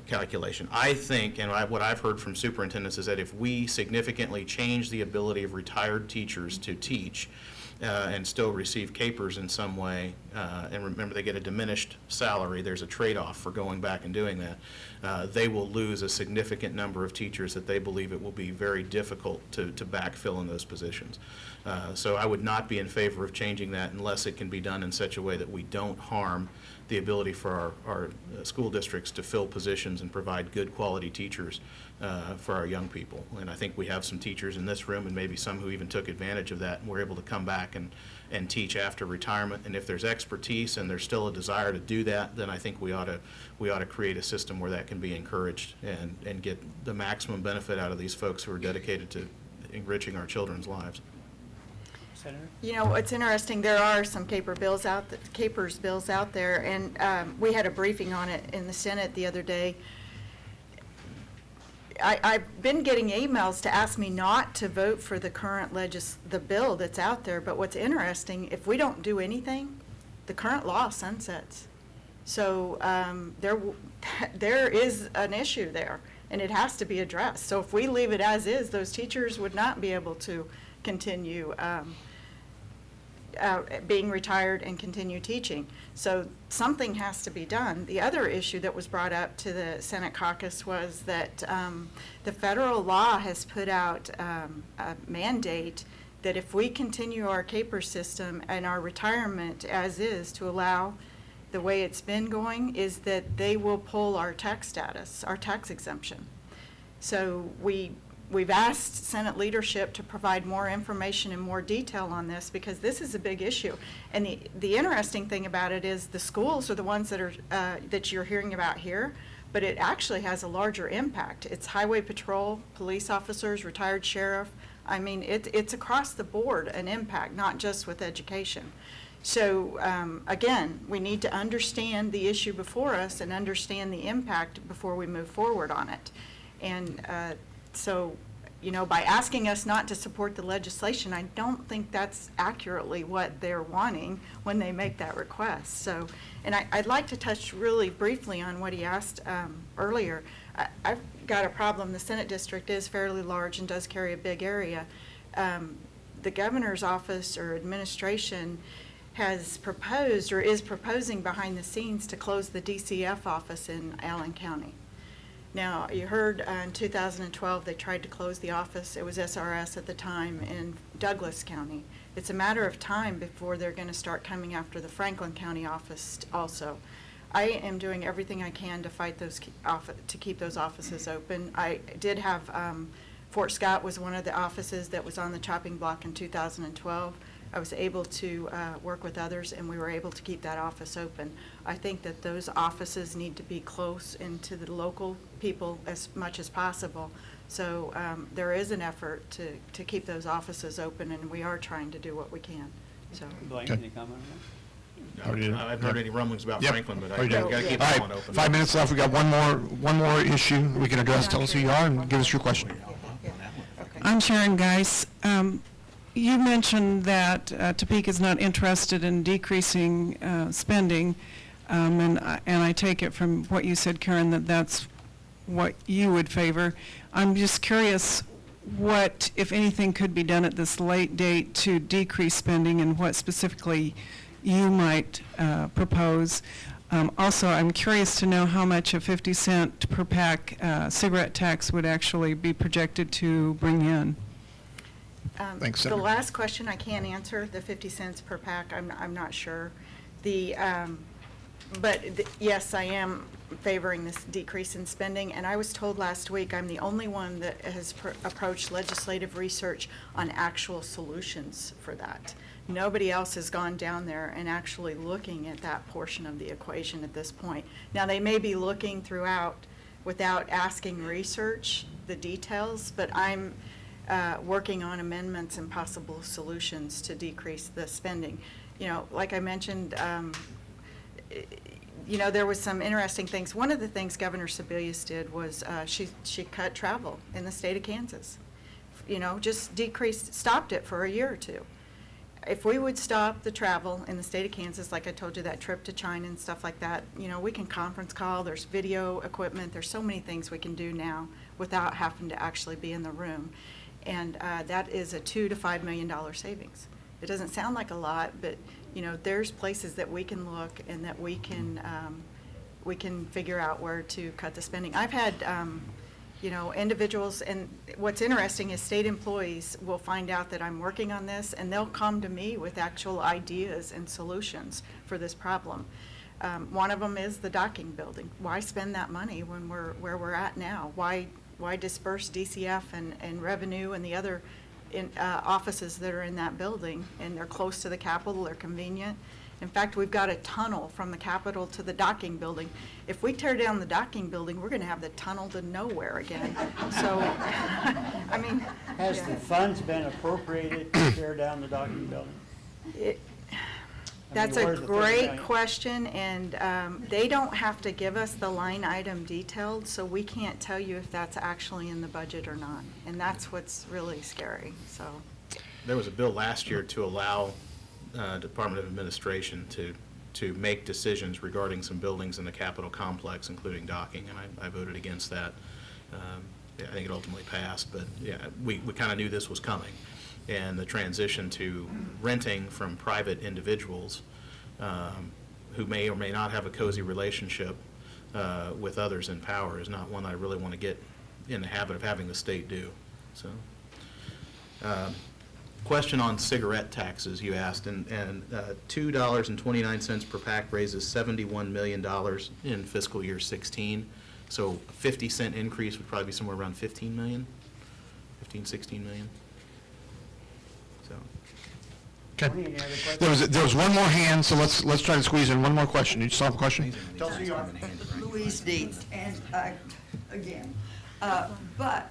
Speaker 3: calculation. I think, and what I've heard from superintendents is that if we significantly change the ability of retired teachers to teach, and still receive capers in some way, and remember they get a diminished salary, there's a trade-off for going back and doing that, they will lose a significant number of teachers that they believe it will be very difficult to backfill in those positions. So I would not be in favor of changing that unless it can be done in such a way that we don't harm the ability for our school districts to fill positions and provide good quality teachers for our young people. And I think we have some teachers in this room and maybe some who even took advantage of that and were able to come back and teach after retirement. And if there's expertise and there's still a desire to do that, then I think we ought to create a system where that can be encouraged and get the maximum benefit out of these folks who are dedicated to enriching our children's lives.
Speaker 13: Senator?
Speaker 4: You know, it's interesting, there are some capers bills out there, and we had a briefing on it in the Senate the other day. I've been getting emails to ask me not to vote for the current the bill that's out there, but what's interesting, if we don't do anything, the current law sunsets. So there is an issue there, and it has to be addressed. So if we leave it as is, those teachers would not be able to continue being retired and continue teaching. So something has to be done. The other issue that was brought up to the Senate caucus was that the federal law has put out a mandate that if we continue our caper system and our retirement as is to allow the way it's been going, is that they will pull our tax status, our tax exemption. So we've asked Senate leadership to provide more information and more detail on this because this is a big issue. And the interesting thing about it is the schools are the ones that are that you're hearing about here, but it actually has a larger impact. It's highway patrol, police officers, retired sheriff. I mean, it's across the board an impact, not just with education. So again, we need to understand the issue before us and understand the impact before we move forward on it. And so, you know, by asking us not to support the legislation, I don't think that's accurately what they're wanting when they make that request. So, and I'd like to touch really briefly on what he asked earlier. I've got a problem. The Senate district is fairly large and does carry a big area. The governor's office or administration has proposed or is proposing behind the scenes to close the DCF office in Allen County. Now, you heard in 2012 they tried to close the office. It was SRS at the time in Douglas County. It's a matter of time before they're going to start coming after the Franklin County office also. I am doing everything I can to fight those to keep those offices open. I did have Fort Scott was one of the offices that was on the chopping block in 2012. I was able to work with others, and we were able to keep that office open. I think that those offices need to be close into the local people as much as possible. So there is an effort to keep those offices open, and we are trying to do what we can. So.
Speaker 13: Blaine,
Speaker 7: Okay.
Speaker 13: any comment on
Speaker 3: I haven't heard any rumblings about
Speaker 7: Yep.
Speaker 3: Franklin, but
Speaker 7: Already done.
Speaker 3: I've got to keep
Speaker 7: All
Speaker 3: that
Speaker 7: right,
Speaker 3: one open.
Speaker 7: 5 minutes left. We got one more issue we can address. Tell us who you are and give us your question.
Speaker 4: Okay.
Speaker 14: I'm Sharon Geis. You mentioned that Topeka is not interested in decreasing spending, and I take it from what you said, Karen, that that's what you would favor. I'm just curious what, if anything, could be done at this late date to decrease spending and what specifically you might propose. Also, I'm curious to know how much a 50-cent per pack cigarette tax would actually be projected to bring in.
Speaker 7: Thanks,
Speaker 4: The
Speaker 7: Senator.
Speaker 4: last question I can't answer, the 50 cents per pack, I'm not sure. Yes, I am favoring this decrease in spending, and I was told last week I'm the only one that has approached legislative research on actual solutions for that. Nobody else has gone down there and actually looking at that portion of the equation at this point. Now, they may be looking throughout without asking research, the details, but I'm working on amendments and possible solutions to decrease the spending. You know, like I mentioned, you know, there was some interesting things. One of the things Governor Sebelius did was she cut travel in the state of Kansas. You know, just stopped it for a year or two. If we would stop the travel in the state of Kansas, like I told you, that trip to China and stuff like that, you know, we can conference call, there's video equipment, there's so many things we can do now without having to actually be in the room. And that is a $2 to $5 million savings It doesn't sound like a lot, but, you know, there's places that we can look and that we can figure out where to cut the spending. I've had, you know, individuals, and what's interesting is state employees will find out that I'm working on this, and they'll come to me with actual ideas and solutions for this problem. One of them is the docking building. Why spend that money when we're where we're at now? Why disperse DCF and revenue and the other offices that are in that building? And they're close to the Capitol, they're convenient. In fact, we've got a tunnel from the Capitol to the docking building. If we tear down the docking building, we're gonna have the tunnel to nowhere again. So, I mean.
Speaker 13: Has
Speaker 4: yeah.
Speaker 13: the funds been appropriated to tear down the docking building?
Speaker 4: That's a
Speaker 13: where's the 30
Speaker 4: great
Speaker 13: million?
Speaker 4: question, and they don't have to give us the line item detailed, so we can't tell you if that's actually in the budget or not. And that's what's really scary, so.
Speaker 3: There was a bill last year to allow Department of Administration to make decisions regarding some buildings in the Capitol complex, including docking, and I voted against that. I think it ultimately passed, but yeah, we kind of knew this was coming. And the transition to renting from private individuals who may or may not have a cozy relationship with others in power is not one I really want to get in the habit of having the state do. So, question on cigarette taxes you asked, and $2.29 per pack raises $71 million in fiscal year 16. So a 50-cent increase would probably be somewhere around 16 million. So.
Speaker 13: Any
Speaker 7: Okay.
Speaker 13: other questions?
Speaker 7: There was one more hand, so let's try to squeeze in one more question. You still have a question?
Speaker 9: Louise Deeds, and again, but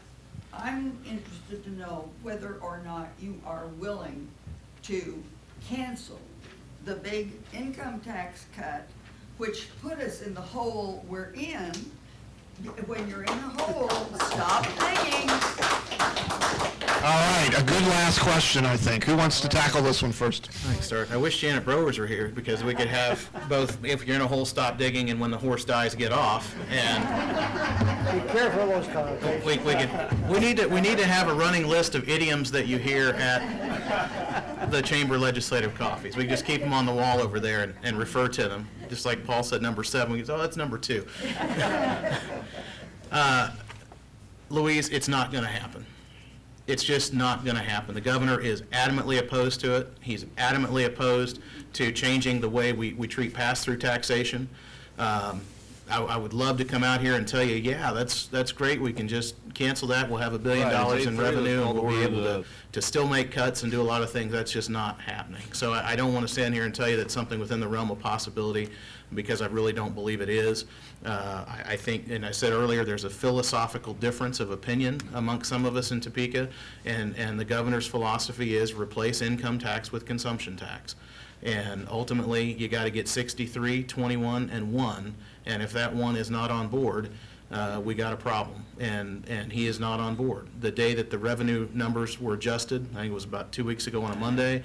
Speaker 9: I'm interested to know whether or not you are willing to cancel the big income tax cut, which put us in the hole we're in. When you're in a hole, stop digging.
Speaker 7: All right, a good last question, I think. Who wants to tackle this one first?
Speaker 3: I can start. I wish Janet Browers were here because we could have both, if you're in a hole, stop digging, and when the horse dies, get off. And
Speaker 13: Be careful of those connotations.
Speaker 3: we need to have a running list of idioms that you hear at the chamber legislative coffees. We just keep them on the wall over there and refer to them. Just like Paul said, number 7, we go, oh, that's number 2. Louise, it's not going to happen. It's just not going to happen. The governor is adamantly opposed to it. He's adamantly opposed to changing the way we treat pass-through taxation. I would love to come out here and tell you, yeah, that's great. We can just cancel that. We'll have $1 billion in revenue, and we'll be able to still make cuts and do a lot of things. That's just not happening. So I don't want to stand here and tell you that's something within the realm of possibility, because I really don't believe it is. I think, and I said earlier, there's a philosophical difference of opinion amongst some of us in Topeka, and the governor's philosophy is replace income tax with consumption tax. And ultimately, you got to get 63, 21, and 1, and if that 1 is not on board, we got a problem, and he is not on board. The day that the revenue numbers were adjusted, I think it was about 2 weeks ago on a Monday,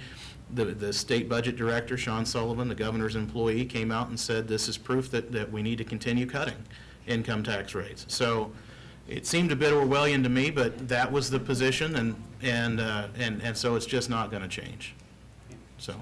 Speaker 3: the state budget director, Sean Sullivan, the governor's employee, came out and said this is proof that we need to continue cutting income tax rates. So it seemed a bit Orwellian to me, but that was the position, and so it's just not going to change. So.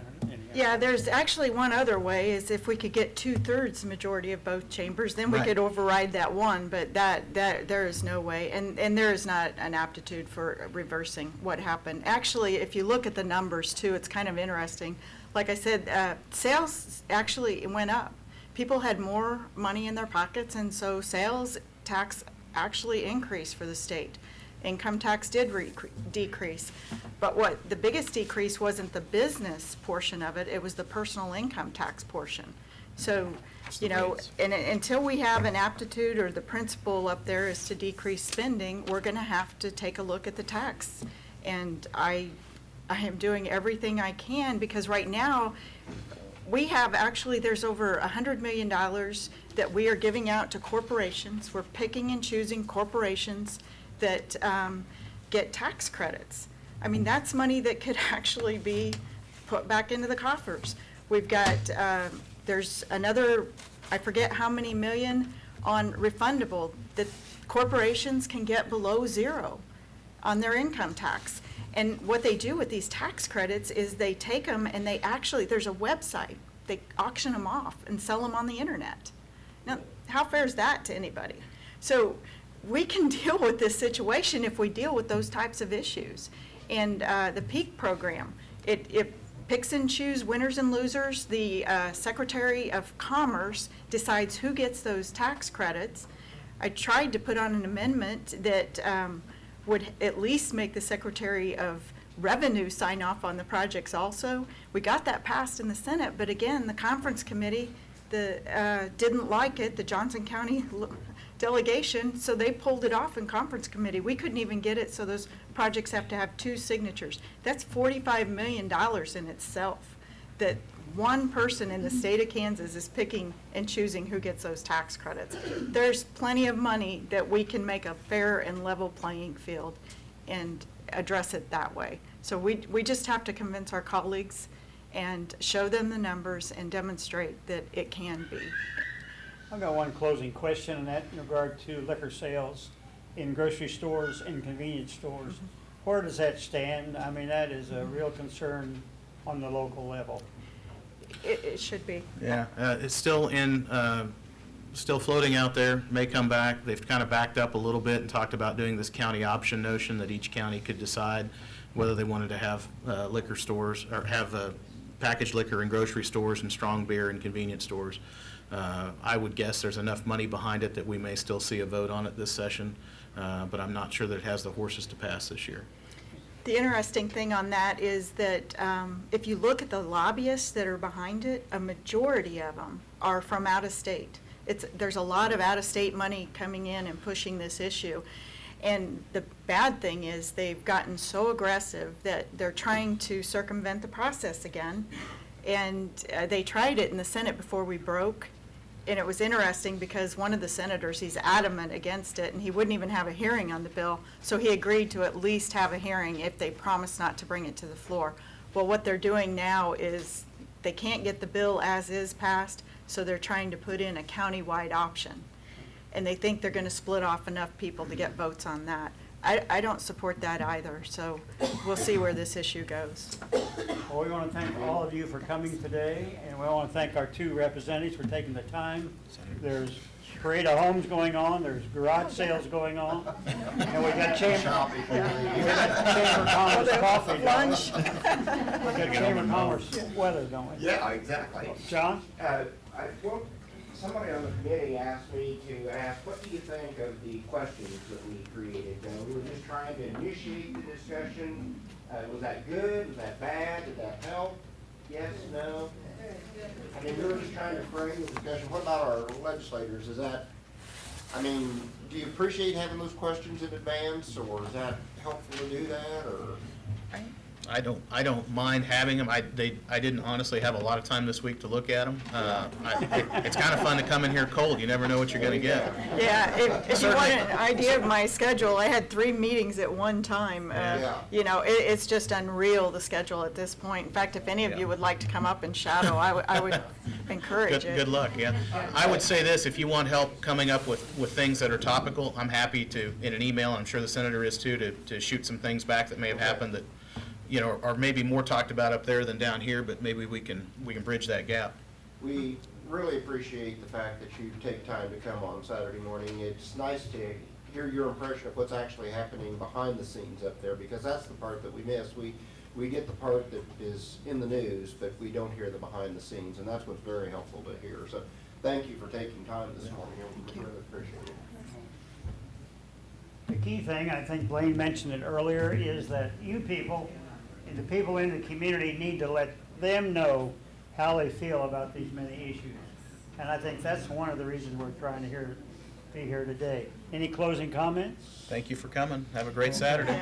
Speaker 4: Yeah, there's actually one other way, is if we could get 2/3 majority of both chambers, then we
Speaker 3: Right.
Speaker 4: could override that one, but that there is no way, and there is not an aptitude for reversing what happened. Actually, if you look at the numbers too, it's kind of interesting. Like I said, sales actually went up. People had more money in their pockets, and so sales tax actually increased for the state. Income tax did decrease. But the biggest decrease wasn't the business portion of it, it was the personal income tax portion. So, you know, and until we have an aptitude, or the principle up there is to decrease spending, we're gonna have to take a look at the tax. And I am doing everything I can, because right now, we have, actually, there's over $100 million that we are giving out to corporations. We're picking and choosing corporations that get tax credits. I mean, that's money that could actually be put back into the coffers. We've got, there's another, I forget how many million on refundable that corporations can get below 0 on their income tax. And what they do with these tax credits is they take them and they actually, there's a website, they auction them off and sell them on the internet. Now, how fair is that to anybody? So we can deal with this situation if we deal with those types of issues. And the PEAK program, it picks and chooses winners and losers. The Secretary of Commerce decides who gets those tax credits. I tried to put on an amendment that would at least make the Secretary of Revenue sign off on the projects also. We got that passed in the Senate, but again, the conference committee didn't like it, the Johnson County delegation, so they pulled it off in conference committee. We couldn't even get it, so those projects have to have 2 signatures. That's $45 million in itself, that one person in the state of Kansas is picking and choosing who gets those tax credits. There's plenty of money that we can make a fair and level playing field and address it that way. So we just have to convince our colleagues and show them the numbers and demonstrate that it can be.
Speaker 13: I've got one closing question, and that in regard to liquor sales in grocery stores and convenience stores. Where does that stand? I mean, that is a real concern on the local level.
Speaker 4: It should be.
Speaker 3: Yeah, it's still still floating out there, may come back. They've kind of backed up a little bit and talked about doing this county option notion that each county could decide whether they wanted to have liquor stores or have packaged liquor in grocery stores and strong beer in convenience stores. I would guess there's enough money behind it that we may still see a vote on it this session, but I'm not sure that it has the horses to pass this year.
Speaker 4: The interesting thing on that is that if you look at the lobbyists that are behind it, a majority of them are from out of state. There's a lot of out-of-state money coming in and pushing this issue. And the bad thing is they've gotten so aggressive that they're trying to circumvent the process again. And they tried it in the Senate before we broke. And it was interesting because one of the senators, he's adamant against it, and he wouldn't even have a hearing on the bill. So he agreed to at least have a hearing if they promised not to bring it to the floor. Well, what they're doing now is they can't get the bill as is passed, so they're trying to put in a county-wide option. And they think they're going to split off enough people to get votes on that. I don't support that either, so we'll see where this issue goes.
Speaker 13: Well, we want to thank all of you for coming today, and we want to thank our 2 representatives for taking the time. There's parade of homes going on, there's garage sales going on, and we got Chamber of Commerce coffee.
Speaker 4: Lunch.
Speaker 13: We got Chamber of Commerce weather, don't we?
Speaker 6: Yeah, exactly.
Speaker 13: John?
Speaker 6: Well, somebody on the committee asked me to ask, what do you think of the questions that we created? We were just trying to initiate the discussion. Was that good? Was that bad? Did that help? Yes, no? I mean, we were just trying to frame the discussion. What about our legislators? Is that, I mean, do you appreciate having those questions in advance, or is that helpful to do that, or?
Speaker 3: I don't mind having them. I didn't honestly have a lot of time this week to look at them. It's kind of fun to come in here cold. You never know what you're going to get.
Speaker 4: Yeah, if you want an idea of my schedule, I had 3 meetings at one time. You know, it's just unreal, the schedule at this point. In fact, if any of you would like to come up and shadow, I would encourage it.
Speaker 3: Good luck, yeah. I would say this, if you want help coming up with things that are topical, I'm happy to, in an email, I'm sure the senator is too, to shoot some things back that may have happened that, you know, are maybe more talked about up there than down here, but maybe we can bridge that gap.
Speaker 6: We really appreciate the fact that you take time to come on Saturday morning. It's nice to hear your impression of what's actually happening behind the scenes up there, because that's the part that we miss. We get the part that is in the news, but we don't hear the behind the scenes, and that's what's very helpful to hear. So thank you for taking time this morning. We really appreciate it.
Speaker 13: The key thing, I think Blaine mentioned it earlier, is that you people and the people in the community need to let them know how they feel about these many issues. And I think that's one of the reasons we're trying to be here today. Any closing comments?
Speaker 3: Thank you for coming. Have a great Saturday.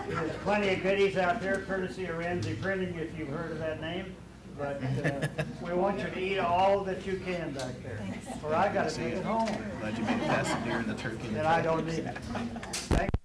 Speaker 13: There's plenty of goodies out there, courtesy of Ramsey Printing, if you've heard of that name. But we want you to eat all that you can back there. Or I got to take it home.
Speaker 3: Glad you made it past the deer and the turkey.
Speaker 13: And I don't need it. Thank you.